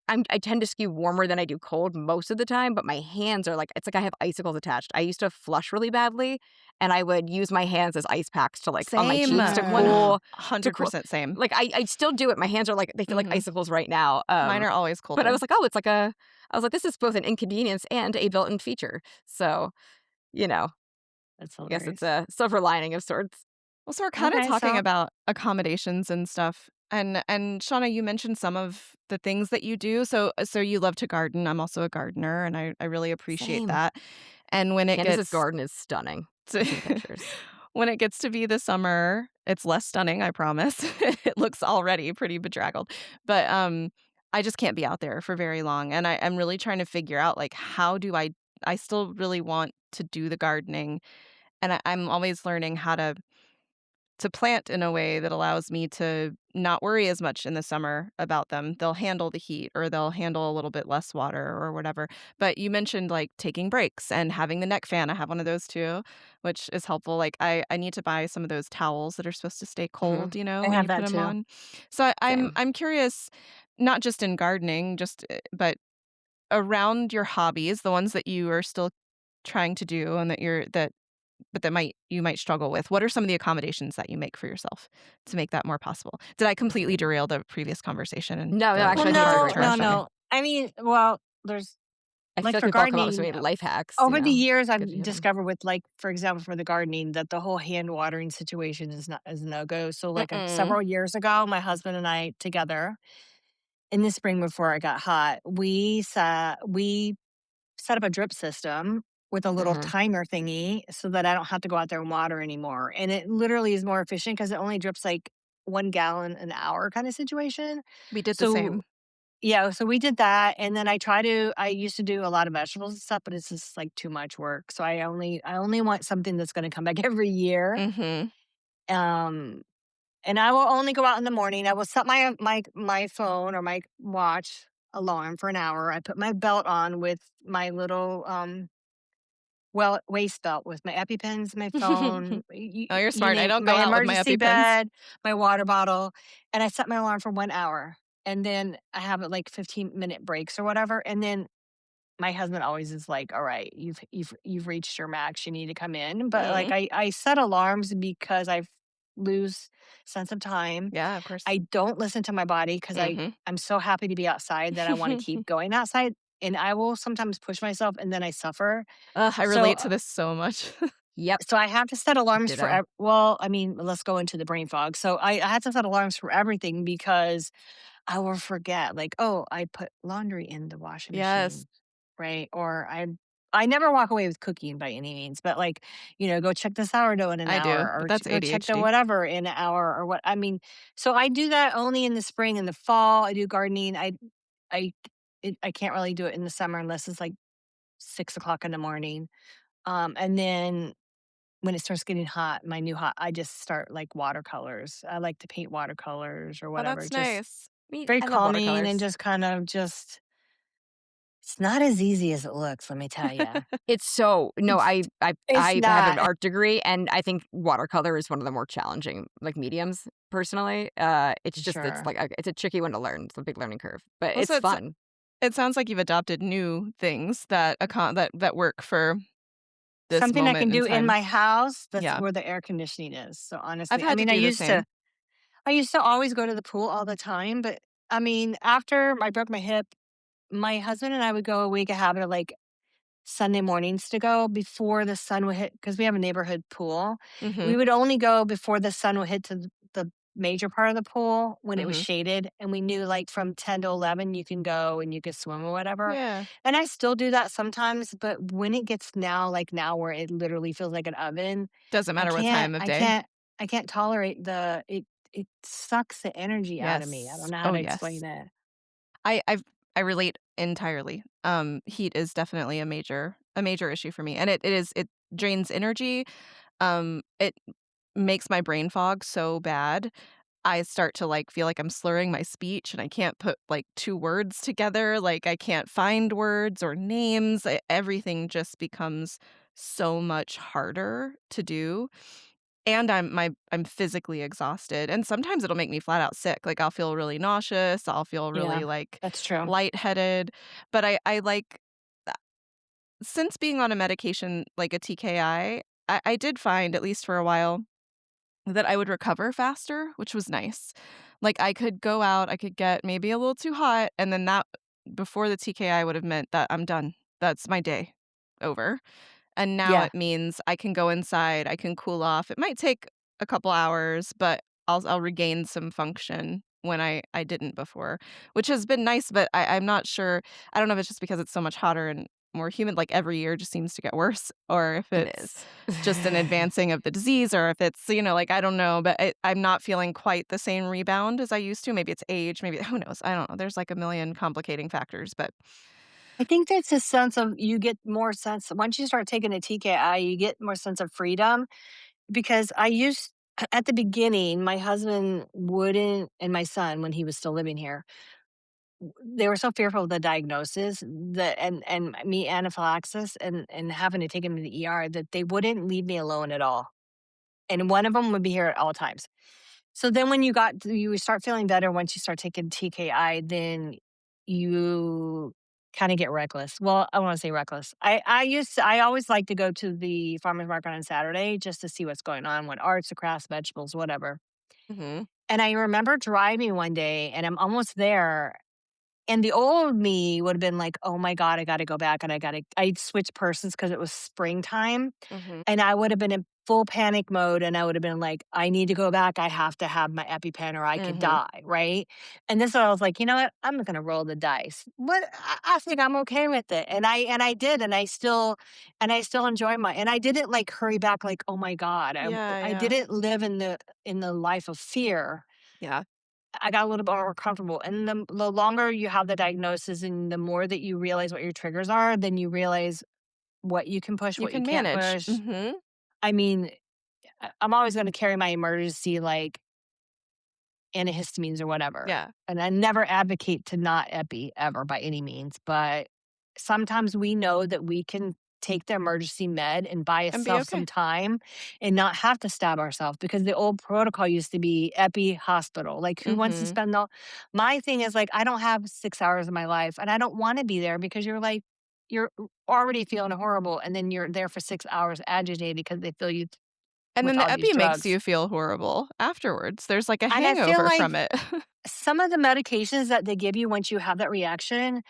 I tend to skew warmer than I do cold most of the time, but my hands are like, it's like I have icicles attached. I used to flush really badly, and I would use my hands as ice packs to, like, on my same, cheeks Mm. to cool 100% same. like, I still do it. My hands are like, they feel like Mhm. icicles right now, Mine are always but I colder. was like, "Oh, it's like a" I was like, "This is both an inconvenience and a built-in feature." So, you know, That's I guess it's hilarious. a silver lining of sorts. Well, so we're kinda Okay, talking so about accommodations and stuff, and Shauna, you mentioned some of the things that you do, so you love to garden. I'm also a gardener, and I really appreciate Same. that, and when it Candace's gets garden is stunning. to I've seen pictures. when it gets to be the summer, it's less stunning, I promise. It looks already pretty bedraggled, but, I just can't be out there for very long, and I'm really trying to figure out, like, how do I still really want to do the gardening, and I'm always learning how to plant in a way that allows me to not worry as much in the summer about them. They'll handle the heat or they'll handle a little bit less water or whatever. But you mentioned like taking breaks and having the neck fan. I have one of those too, which is helpful. Like I need to buy some of those towels that are supposed to stay Mhm. cold, I when have you put that them too. on. So I'm Same. I'm curious, not just in gardening, but around your hobbies, the ones that you are still trying to do and that you might struggle with. What are some of the accommodations that you make for yourself to make that more possible? Did I That's a completely good derail the previous conversation and No, no, the Well, actually, I think it's a part great that you were direction. starting? I mean, well, there's I like feel like for we've all come up with so gardening, many life hacks, over the years, good to I've hear them. discovered with like, for example, for the gardening, that the whole hand watering situation is no go. So, like Mm-mm. several years ago, my husband and I together in the spring before it got hot, we set up a drip system with a little Mhm. timer thingy so that I don't have to go out there and water anymore. And it literally is more efficient because it only drips like 1 gallon an hour kind of situation. We did the So same. yeah, so we did that, and then I used to do a lot of vegetables and stuff, but it's just, like, too much work, so I only want something that's gonna come back every year, Mhm. um, and I will only go out in the morning. I will set my phone or my watch alarm for an hour. I put my belt on with my little, waist belt with my EpiPens, my phone, Oh, you're you smart. I name don't go my out with my emergency EpiPens. bed, my water bottle, and I set my alarm for 1 hour, and then I have it, like, 15-minute breaks or whatever, and then my husband always is like, "Alright, you've reached your max, you need to come in," but, like, Mm. I set alarms because I lose sense of time. Yeah, of course. I don't listen to my body because Mhm. I'm so happy to be outside that I wanna keep going outside. and I will sometimes push myself and then I suffer. Ugh, I So, relate to this so much. Yep, I have to set alarms for ditto. well, I mean, let's go into the brain fog. So I had to set alarms for everything because I will forget, like, "Oh, I put laundry in the washing Yes, machine," right? Or I never walk away with cooking by any means, but, like, go check the sourdough in an I hour do, but or that's go check the ADHD. whatever in an hour or what I mean, so I do that only in the spring and the fall. I do gardening. I I can't really do it in the summer unless it's, like, 6 o'clock in the morning. And then when it starts getting hot, my new hot, I just start, like, watercolors. I like to paint watercolors or Oh, whatever, that's just nice. very I love calming and watercolors. just kind of just it's not as easy as it looks, let me tell you. It's so no, It's I have an not. art degree, and I think watercolor is one of the more challenging, like, mediums, personally. It's Sure. like it's a tricky one to learn. It's a big learning curve, but Well, so it's fun. it sounds like you've adopted new things that that work for this Something I can moment in do in time. my house, that's Yeah. where the air conditioning is, so I've honestly I had to mean, do the same. I used to always go to the pool all the time, but, I mean, after I broke my hip, my husband and I would go we make a habit of, like, Sunday mornings to go before the sun would hit because we have a neighborhood pool. We Mhm, would only go before the sun would hit to the major part of the pool when it was mhm. shaded, and we knew, like, from 10 to 11, you can go and you can swim or whatever, Yeah. and I still do that sometimes, but when it gets now like now where it literally feels like an oven, Doesn't I matter what can't time of I day. can't I can't tolerate it sucks the energy out of me. I don't Yes. know how Oh, to yes. explain it. I relate entirely. Heat is definitely a major issue for me, and it drains energy. It makes my brain fog so bad. I start to, like, feel like I'm slurring my speech, and I can't put, like, 2 words together, like, I can't find words or names, everything just becomes so much harder to do, and I'm physically exhausted, and sometimes it'll make me flat out sick, like, I'll feel really nauseous, I'll feel really, Yeah, like, that's true. lightheaded, but I like since being on a medication like a TKI, I did find, at least for a while, that I would recover faster, which was nice. Like, I could go out, I could get maybe a little too hot, and then that before the TKI would have meant that I'm done. That's my day over. And now Yeah. it means I can go inside, I can cool off. It might take a couple hours, but I'll regain some function when I didn't before, which has been nice, but I'm not sure. I don't know if it's just because it's so much hotter and more humid, like, every year just seems to get worse, or if It it's is. just an advancing of the disease, or if it's, like, I don't know, but I'm not feeling quite the same rebound as I used to. Maybe it's age, maybe who knows? I don't know. There's, like, a million complicating factors, but I think that's a sense of you get more sense once you start taking a TKI, you get more sense of freedom because I used at the beginning, my husband wouldn't and my son, when he was still living here, they were so fearful of the diagnosis that and me anaphylaxis and having to take him to the ER that they wouldn't leave me alone at all. And one of them would be here at all times. So then when you start feeling better once you start taking TKI, then you kinda get reckless. Well, I wanna say reckless. I always like to go to the farmer's market on Saturday just to see what's going on, what arts, or crafts, vegetables, whatever. mhm, And I remember driving one day and I'm almost there, and the old me would have been like, "Oh my god, I gotta go back and I'd switch purses because it was springtime. mhm. And I would have been in full panic mode, and I would have been like, "I need to go back. I have to have my EpiPen or I could Mhm. die," right? And this I was like, "You know what? I'm gonna roll the dice." But I think I'm okay with it, and I did, and I still enjoy my and I didn't, like, hurry back like, "Oh my god." Yeah, I yeah. didn't live in the life of fear. Yeah. I got a little bit more comfortable, and the longer you have the diagnosis and the more that you realize what your triggers are, then you realize what you can push, You what you can can't manage. push. Mhm. I mean, I'm always gonna carry my emergency, like, antihistamines or whatever, Yeah, and I never advocate to not epi ever by any means, but sometimes we know that we can take the emergency med and buy and be ourselves some okay. time and not have to stab ourselves because the old protocol used to be epi hospital. Like, who wants to Mhm. spend all my thing is, like, I don't have 6 hours of my life, and I don't wanna be there because you're already feeling horrible, and then you're there for 6 hours agitated because they fill you And with then the all these epi makes drugs. you feel horrible afterwards. There's, like, a And I feel hangover like from it. some of the medications that they give you once you have that reaction,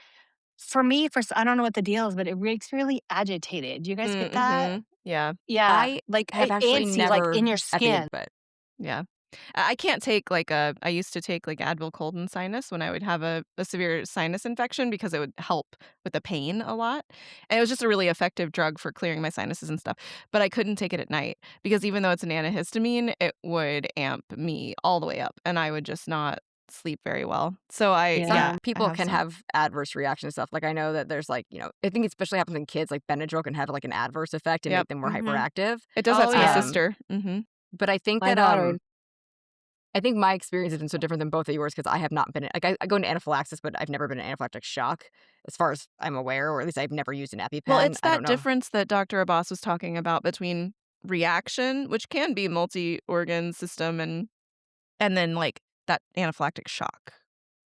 For me, I don't know what the deal is, but it makes me really agitated. Do you guys get that? Mhm. Yeah. Yeah, I like, have actually antsy, like, never in your epied, skin. but Yeah. I can't take, like, a I used to take, like, Advil cold and sinus when I would have a severe sinus infection because it would help with the pain a lot, and it was just a really effective drug for clearing my sinuses and stuff, but I couldn't take it at night because even though it's an antihistamine, it would amp me all the way up, and I would just not sleep very well. So some Yeah. I people have can some. have adverse reaction to stuff. Like, I know that there's, like, I think it especially happens in kids, like, Benadryl can have, like, an adverse effect and Yep. make them more Mhm. hyperactive. It does that Oh, to my yeah. sister. Mhm. But My daughter. I think my experience has been so different than both of yours because I have not been like, I go into anaphylaxis, but I've never been in anaphylactic shock as far as I'm aware, or at least I've never used an Well, EpiPen. it's I don't that know. difference that Dr. Abbas was talking about between reaction, which can be multi-organ system, and then, like, that anaphylactic shock.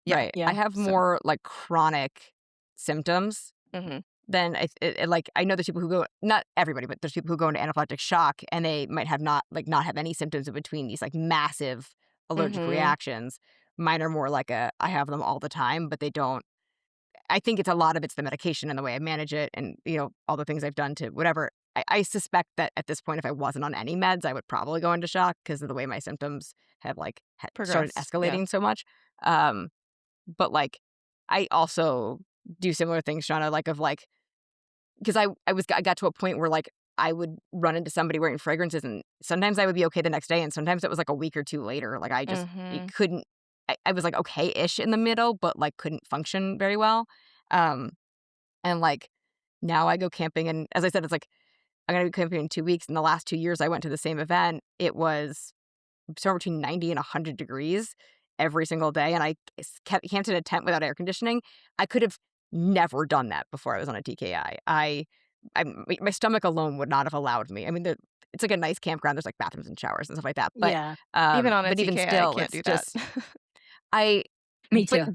Yeah. Right. I Yeah. have So more, like, chronic symptoms mhm. than like, I know there's people who go not everybody, but there's people who go into anaphylactic shock, and they might have not have any symptoms in between these, like, massive allergic Mhm. reactions. Mine are more like I have them all the time, but they don't I think it's a lot of it's the medication and the way I manage it and, all the things I've done to whatever. I suspect that at this point, if I wasn't on any meds, I would probably go into shock because of the way my symptoms have, like, started Progressed. Yeah. escalating so much. Um, but, like, I also do similar things, Shauna, like, of, like, because I got to a point where, like, I would run into somebody wearing fragrances, and sometimes I would be okay the next day, and sometimes it was, like, a week or 2 later. Like, I just it Mhm. couldn't I was, like, okay-ish in the middle, but, like, couldn't function very well. Um, and, like, now I go camping, and as I said, it's like, I'm gonna be camping in 2 weeks, and the last 2 years I went to the same event, it was somewhere between 90 and 100 degrees every single day, and I kept camped in a tent without air conditioning. I could have never done that before I was on a TKI. My stomach alone would not have allowed me. I mean, it's like a nice campground. There's, like, bathrooms and showers and stuff like that, Yeah. Even on a but even TK, I still, can't it's do that. just I Me too.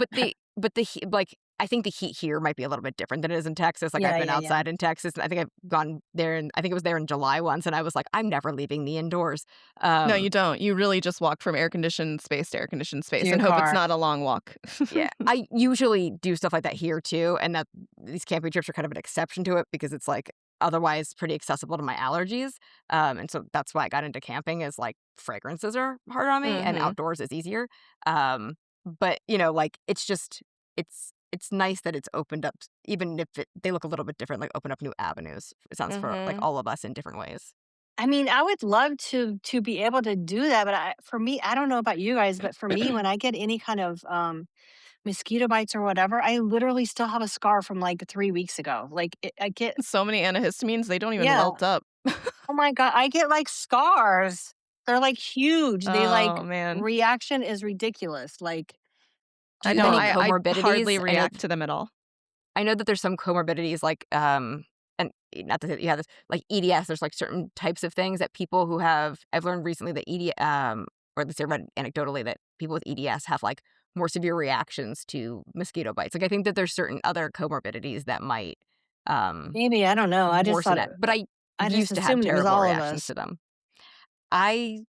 but the heat, like, I think the heat here might be a little bit different than it is in Texas. Like, I've Yeah, been yeah, yeah. outside in Texas, and I think I've gone there, and I think it was there in July once, and I was like, "I'm never leaving the indoors." No, Um, you don't. You really just walk from air-conditioned space to air-conditioned To space your and hope it's car. not a long walk. yeah, I usually do stuff like that here too, and that these camping trips are kind of an exception to it because it's, like, otherwise pretty accessible to my allergies. And so that's why I got into camping is, like, fragrances are hard on me and Mhm. outdoors is easier. But, like, it's just it's nice that it's opened up, even if they look a little bit different, like, open up new avenues. It sounds for, like, Mhm. all of us in different ways. I mean, I would love to be able to do that, but for me, I don't know about you guys, but for me, when I get any kind of mosquito bites or whatever, I literally still have a scar from like 3 weeks ago. Like I get, So many antihistamines, they don't even yeah. welt up. Oh my god, I get like scars. They're like huge. They like Oh, man. reaction is ridiculous. Like, Do I you have don't any I hardly comorbidities? react to them at all. I know that there's some comorbidities like, and not that you have this, like EDS, there's, like, certain types of things that people who have I've learned recently that or at least I read anecdotally that people with EDS have, like, more severe reactions to mosquito bites. Like, I think that there's certain other comorbidities that might, um, maybe I don't know. I just worsen thought that, but I I just used to have assumed it was terrible all of reactions us. to them. I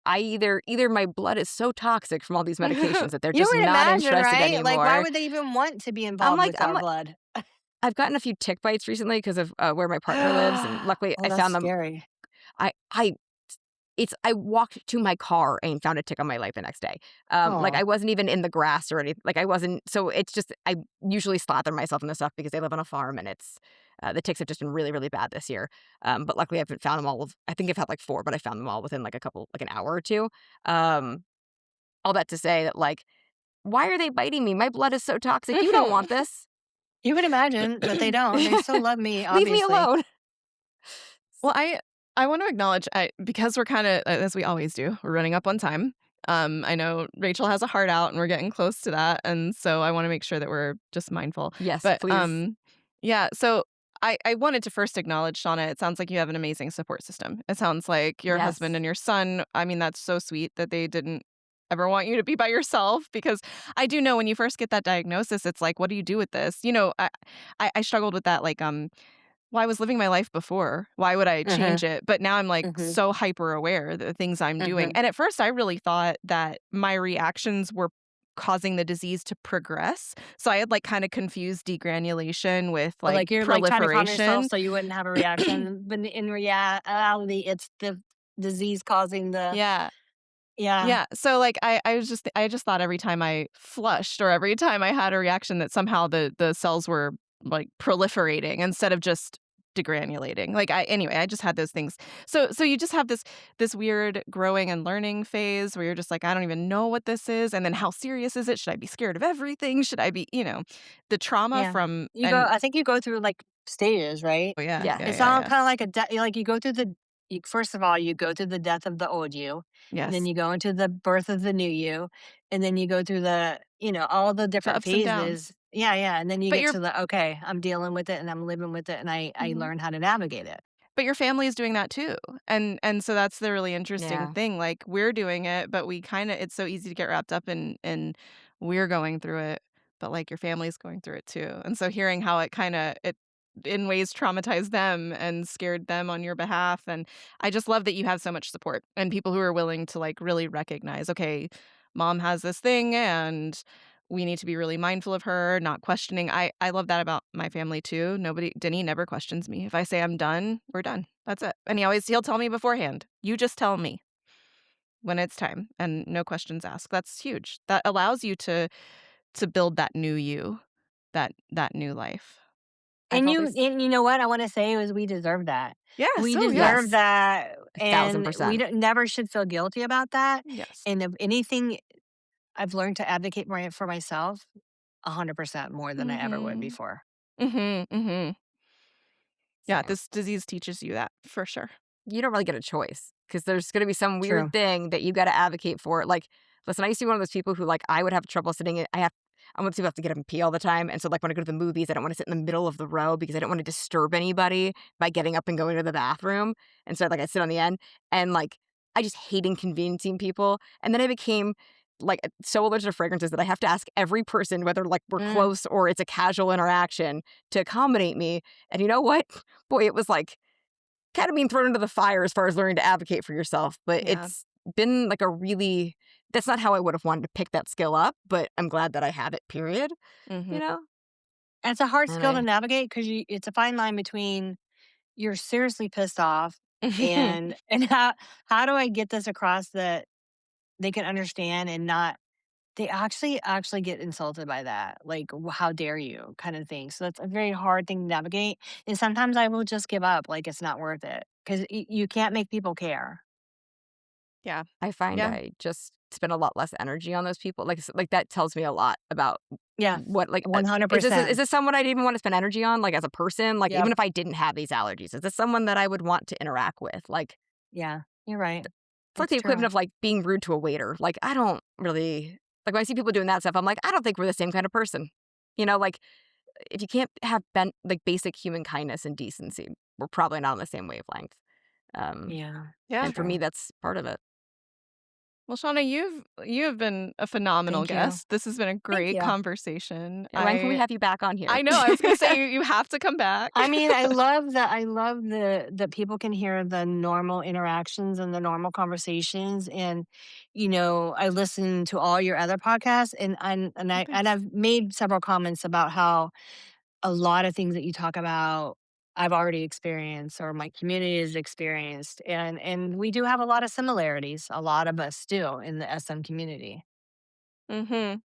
I either my blood is so toxic from all these medications that they're You just would not imagine, interested right? Like, why anymore. would they even want to be I'm involved like with I'm our like blood? I've gotten a few tick bites recently because of, where my partner lives, and luckily Oh, I that's found them. scary. I I walked to my car and found a tick on my leg the next day. Like, Oh, I wasn't even in the grass or anything. Like, I wasn't so it's just I usually slather myself in the stuff because I live on a farm, and the ticks have just been really, really bad this year. But luckily I haven't found them all. I think I've had, like, 4, but I found them all within, like, an hour or 2. Um, all that to say that, like, why are they biting me? My blood is so toxic. You don't want this. you would imagine, but they don't. They still love me, Leave me obviously. alone. Well, I want to acknowledge because we're kind of as we always do, we're running up on time. I know Rachel has a heart out, and we're getting close to that, and so I want to make sure that we're just mindful. Yes, But please. yeah. So I wanted to first acknowledge Shauna. It sounds like you have an amazing support system. It sounds like your husband Yes. and your son. I mean, that's so sweet that they didn't ever want you to be by yourself because I do know when you first get that diagnosis, it's like, what do you do with this? I struggled with that like well, I was living my life before. Why would I Mhm, change it? But now I'm, like, mhm, so hyper aware of the things I'm doing. mhm. And at first, I really thought that my reactions were causing the disease to progress. So I had, like, kinda confused degranulation with, But, like, like, you're, like, trying to calm yourself proliferation. so you wouldn't have a reaction, but in reality, it's the disease causing the Yeah. yeah, Yeah, so, like, I just thought every time I flushed or every time I had a reaction that somehow the cells were, like, proliferating instead of just degranulating. Like, I just had those things. So you just have this weird growing and learning phase where you're just like, "I don't even know what this is, and then how serious is it? Should I be scared of everything? Should I be" the trauma yeah. from You go and I think you go through, like, stages, right? oh, yeah, Yeah. yeah, It's yeah, all yeah. kinda like a like, you go through the first of all, you go through the death of the old you, and then Yes. you go into the birth of the new you, and then you go through the all the The different ups and downs. phases. Yeah, yeah, and then you But get you're to the, "Okay, I'm dealing with it, and I'm living with it, and I Mhm. learn how to navigate it." But your family is doing that too, and so that's the really interesting Yeah. thing, like, we're doing it, but we kinda it's so easy to get wrapped up in we're going through it, but, like, your family's going through it too, and so hearing how it in ways traumatized them and scared them on your behalf, and I just love that you have so much support and people who are willing to, like, really recognize, "Okay, mom has this thing, and we need to be really mindful of her, not questioning." I love that about my family too. Denny never questions me. If I say I'm done, we're done. That's it. And he'll tell me beforehand. "You just tell me when it's time and no questions asked." That's huge. That allows you to build that new you, that new life. I've always And you know what I wanna say is we deserve that. Yeah, We so yeah. deserve Yes. that, and we 1,000%. don't never should feel guilty about that, Yes. and if anything, I've learned to advocate for myself 100% more than I ever would Mhm. before. Mhm, mhm. Yeah, Same. this disease teaches you that for sure. You don't really get a choice because there's gonna be some weird True. thing that you gotta advocate for. Like, listen, I used to be one of those people who, like, I would have trouble sitting in I'm one of those people who have to get up and pee all the time, and so, like, when I go to the movies, I don't wanna sit in the middle of the row because I don't wanna disturb anybody by getting up and going to the bathroom, and so, like, I sit on the end, and, like, I just hate inconveniencing people, and then I became, like, so allergic to fragrances that I have to ask every person whether, like, we're Mm, close or it's a casual interaction to accommodate me, and you know what? Boy, it was, like, kinda being thrown into the fire as far as learning to advocate for yourself, but yeah. it's been, like, a really that's not how I would have wanted to pick that skill up, but I'm glad that I have it, period, you Mhm. know? And it's a hard And skill to I navigate because it's a fine line between you're seriously pissed off and how do I get this across that they can understand and not they actually get insulted by that, like, "How dare you?" kinda thing, so that's a very hard thing to navigate, and sometimes I will just give up, like, it's not worth it 'cause you can't make people care. Yeah. I find Yeah. I just spend a lot less energy on those people, like, that tells me a lot about Yeah, what, like, is 100%. this someone I'd even wanna spend energy on, like, as a person? Like, Yep, even if I didn't have these allergies, is this someone that I would want to interact with? Like, yeah, you're right. it's like It's the equivalent true. of, like, being rude to a waiter. Like, I don't really like, when I see people doing that stuff, I'm like, "I don't think we're the same kind of person." You know, like, if you can't have like, basic human kindness and decency, we're probably not on the same wavelength. Um, Yeah, Yeah. and for me, true. that's part of it. Well, Shauna, you have been a phenomenal Thank you. guest. This has been a Thank great you. conversation. Yeah, when can we have you back on here? I know, I was gonna say you have to come back. I mean, I love that people can hear the normal interactions and the normal conversations, and, I listen to all your other podcasts, Oh, and thanks. I've made several comments about how a lot of things that you talk about, I've already experienced or my community has experienced, and we do have a lot of similarities, a lot of us do in the SM community. Mhm.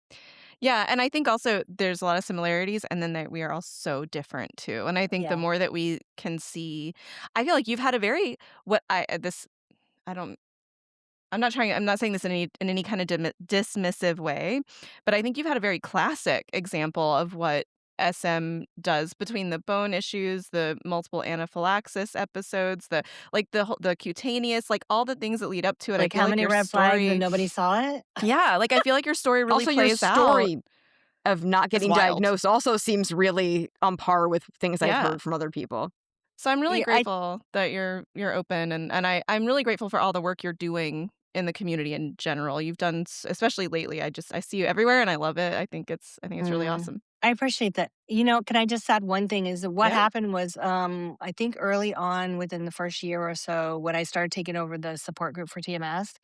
Yeah, and I think also there's a lot of similarities and then that we are all so different too, and I think the Yeah. more that we can see I feel like you've had a very what I this I don't I'm not saying this in any kind of dismissive way, but I think you've had a very classic example of what SM does between the bone issues, the multiple anaphylaxis episodes, the cutaneous, like, all the things that lead up to it. I Like, feel how like many your red flags and story nobody saw it? yeah, like, I feel like your story really Also, your plays out story of not as getting wild. diagnosed also seems really on par with things I've Yeah. heard from other people. So I'm really Yeah, I grateful that you're open and I'm really grateful for all the work you're doing in the community in general. You've done especially lately. I see you everywhere and I love it. I think it's really Mm, awesome. I appreciate that. Can I just add one thing is that what Yeah. happened was, I think early on within the first year or so when I started taking over the support group for TMS,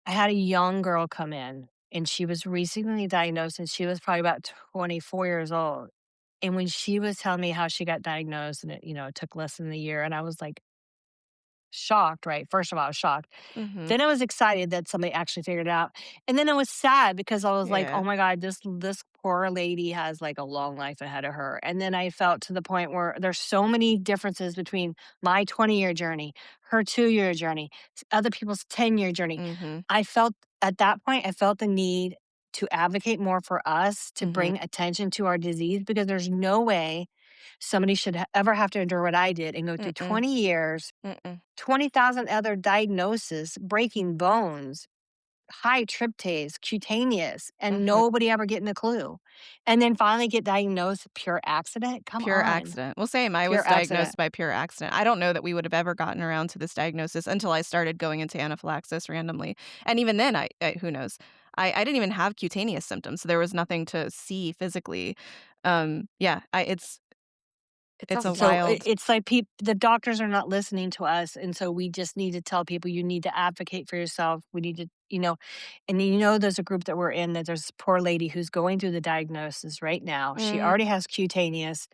I had a young girl come in and she was recently diagnosed, and she was probably about 24 years old. And when she was telling me how she got diagnosed and it took less than a year, and I was like shocked, right? First of all, I was shocked. Mhm. Then I was excited that somebody actually figured it out. And then I was sad because I was like, "Oh Yeah. my god, this poor lady has like a long life ahead of her." And then I felt to the point where there's so many differences between my 20-year journey, her 2-year journey, other people's 10-year journey. Mhm. I felt at that point, I felt the need to advocate more for us to Mhm. bring attention to our disease because there's no way somebody should ever have to endure what I did and go through Mm-mm. 20 years, Mm-mm. 20,000 other diagnoses, breaking bones, high tryptase, cutaneous, and Mhm. nobody ever getting a clue. And then finally get diagnosed with pure accident. Come Pure on. accident. Well, same. I Pure was accident. diagnosed by pure accident. I don't know that we would have ever gotten around to this diagnosis until I started going into anaphylaxis randomly. And even then, who knows? I didn't even have cutaneous symptoms, so there was nothing to see physically. Yeah, It's it's a also And just so wild. it's like the doctors are not listening to us. And so we just need to tell people you need to advocate for yourself. We need to, and there's a group that we're in that there's a poor lady who's going through the diagnosis right now. She Mm, already has cutaneous.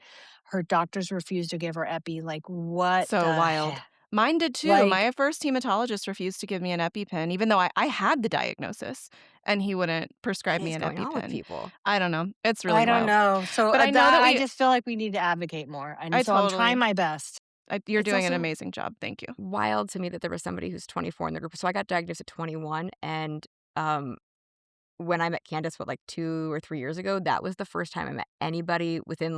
Her doctors refuse to give her epi. Like, what so the wild. heck? Mine did too. Like, My first hematologist refused to give me an EpiPen, even though I had the diagnosis, and he wouldn't prescribe what me is an going on with EpiPen. people? I don't know. It's really I don't wild. know. So But I know that that I we just feel like we need to advocate more. And I so I'm trying totally my best. you're It's doing an also amazing job. Thank you. wild to me that there was somebody who's 24 in the group. So I got diagnosed at 21, and um, when I met Candace, what, like 2 or 3 years ago, that was the first time I met anybody within,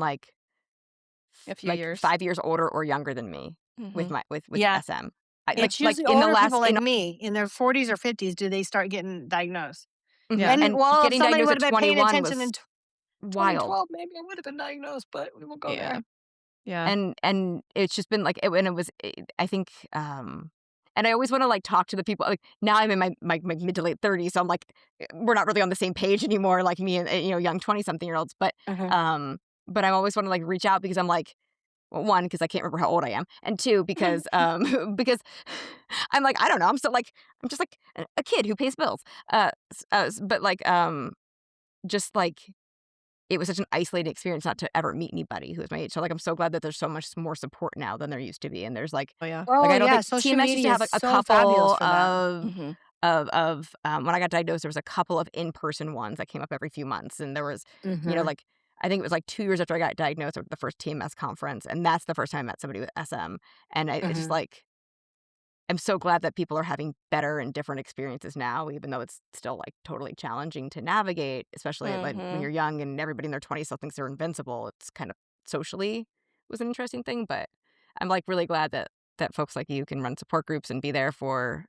A few like, years. 5 years older or younger than me with Mhm. my with Yeah. SM. I Yeah. like, It's usually in the older people last like in me in their 40s or 50s do they start getting diagnosed. Mhm, Yeah. And and well, if getting somebody diagnosed would at have been paying 21 attention was in wild. 2012, maybe I would have been diagnosed, but we won't go Yeah. there. Yeah. And it's just been, like, and it was I think, and I always wanna, like, talk to the people, like, now I'm in my mid to late 30s, so I'm like, we're not really on the same page anymore, like me and, young 20-something-year-olds, Mhm. but I always wanna, like, reach out because I'm like, well, 1, because I can't remember how old I am, and 2, because, because I'm like, I don't know, I'm just, like, a kid who pays bills, but, like, just, like, it was such an isolating experience not to ever meet anybody who was my age. So, like, I'm so glad that there's so much more support now than there used to be, and there's, Oh, yeah. Oh, I don't yeah, think social TMS used to media have, is like, a so fabulous couple for that. of Mhm. when I got diagnosed, there was a couple of in-person ones that came up every few months, and there was, Mhm, like, I think it was, like, 2 years after I got diagnosed at the first TMS conference, and that's the first time I met somebody with SM, and it's just, mhm. like, I'm so glad that people are having better and different experiences now, even though it's still, like, totally challenging to navigate, especially when Mhm. you're young and everybody in their 20s still thinks they're invincible. It's kind of socially was an interesting thing, but I'm, like, really glad that folks like you can run support groups and be there for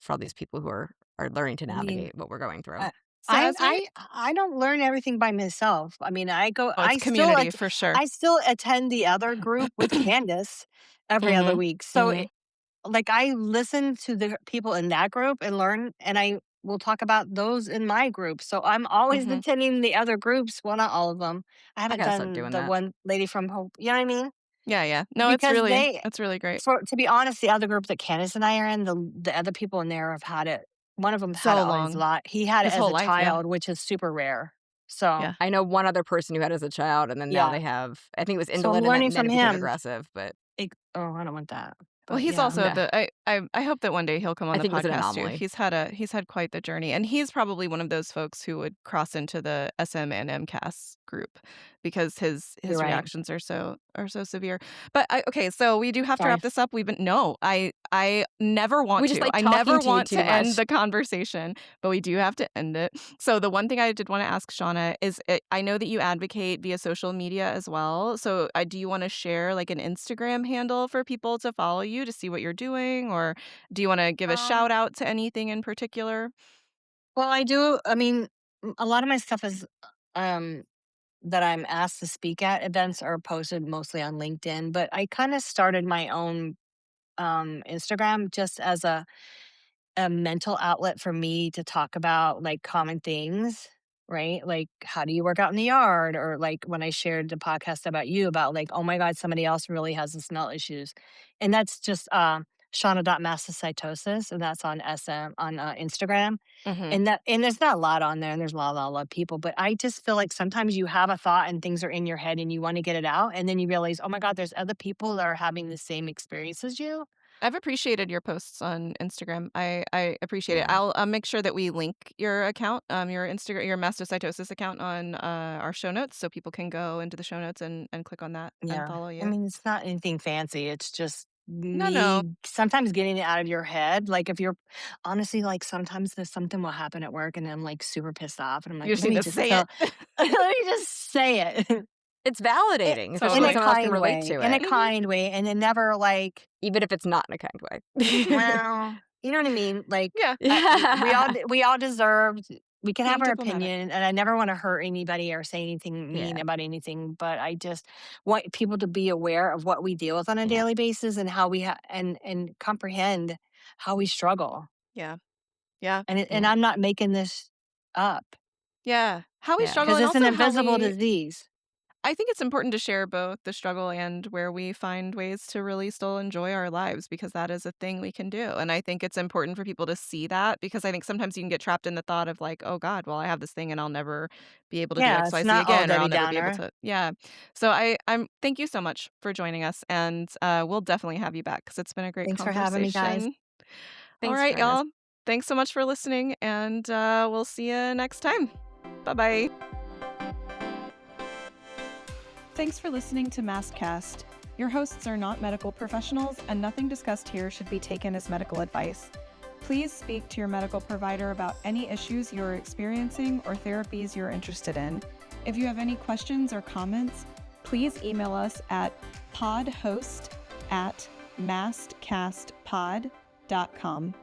all these people who are learning to I mean, navigate what we're going through. I So I as we I I don't learn everything by myself. I mean, Oh, it's community for sure. I still attend the other group with Candace every other Mhm. week. So Mhm. like, I listen to the people in that group and learn, and I will talk about those in my group. So I'm always Mhm. attending the other groups. Well, not all of them. I I haven't gotta start done doing the that. one lady from Hope. You know what I mean? Yeah, yeah. No, Because it's really great. to be honest, the other group that Candace and I are in, the other people in there have had it. One of them had it So all his long. lot. He had it His as whole a life, yeah. child, which is super rare. So Yeah. I know one other person who had it as a child, and then now yeah. they have, I think it was So I'm indolent, and then learning and then from it became him. aggressive, but Oh, I don't want that. Well, But he's yeah, also no, the I hope that one day he'll come on I the think it was an podcast too. anomaly. He's had quite the journey, and he's probably one of those folks who would cross into the SM and MCAS group because you're his right. reactions are so severe. But okay, so we do have to Sorry. wrap this up. We've been no, I never want We just to. like I talking never to you want too to end much. the conversation, but we do have to end it. So the one thing I did want to ask Shauna is I know that you advocate via social media as well. So do you want to share like an Instagram handle for people to follow you to see what you're doing, or do you want to give a Um, shout out to anything in particular? well, I do. I mean, a lot of my stuff is um that I'm asked to speak at events are posted mostly on LinkedIn, but I kind of started my own Instagram just as a mental outlet for me to talk about like common things, right? Like how do you work out in the yard, or like when I shared the podcast about you about like, oh my god, somebody else really has the smell issues. And that's just Shawna.mastocytosis, and that's on Instagram. Mhm. And there's not a lot on there, and there's a lot of people, but I just feel like sometimes you have a thought and things are in your head and you wanna get it out, and then you realize, "Oh my god, there's other people that are having the same experience as you." I've appreciated your posts on Instagram. I appreciate it. Yeah. I'll make sure that we link your account, your mastocytosis account on, our show notes so people can go into the show notes and click on that and Yeah. follow I you. mean, it's not anything fancy. It's just No, no. me sometimes getting it out of your head. Like, if you're honestly, like, sometimes there's something will happen at work and I'm like super pissed off. And I'm You like, just let need me to just say tell, it. let me just say it. It's it validating, especially in when a Totally. someone else can kind relate way, to in a it, Mhm. kind way. And then never like, even if it's not in a kind way. well, you know what I mean? Like, Yeah. Yeah. we all deserve we can have Being our diplomatic. opinion, and I never wanna hurt anybody or say anything mean Yeah. about anything, but I just want people to be aware of what we deal with on a Yeah. daily basis and how we and comprehend how we struggle. Yeah. Yeah. And Yeah. I'm not making this up Yeah. How we Yeah. struggle because and it's an also how invisible we disease. I think it's important to share both the struggle and where we find ways to really still enjoy our lives because that is a thing we can do. And I think it's important for people to see that because I think sometimes you can get trapped in the thought of like, oh God, well, I have this thing and I'll never be able to do Yeah, it's XYZ not all again, or I'll Debbie never be able Downer. to. Yeah. So I'm thank you so much for joining us. And we'll definitely have you back because it's been a great Thanks for having me, guys. conversation. All Thanks for right, joining us. y'all. Thanks so much for listening. And we'll see you next time. Bye bye. Thanks for listening to Maskcast. Your hosts are not medical professionals, and nothing discussed here should be taken as medical advice. Please speak to your medical provider about any issues you're experiencing or therapies you're interested in. If you have any questions or comments, please email us at podhost@mastcastpod.com.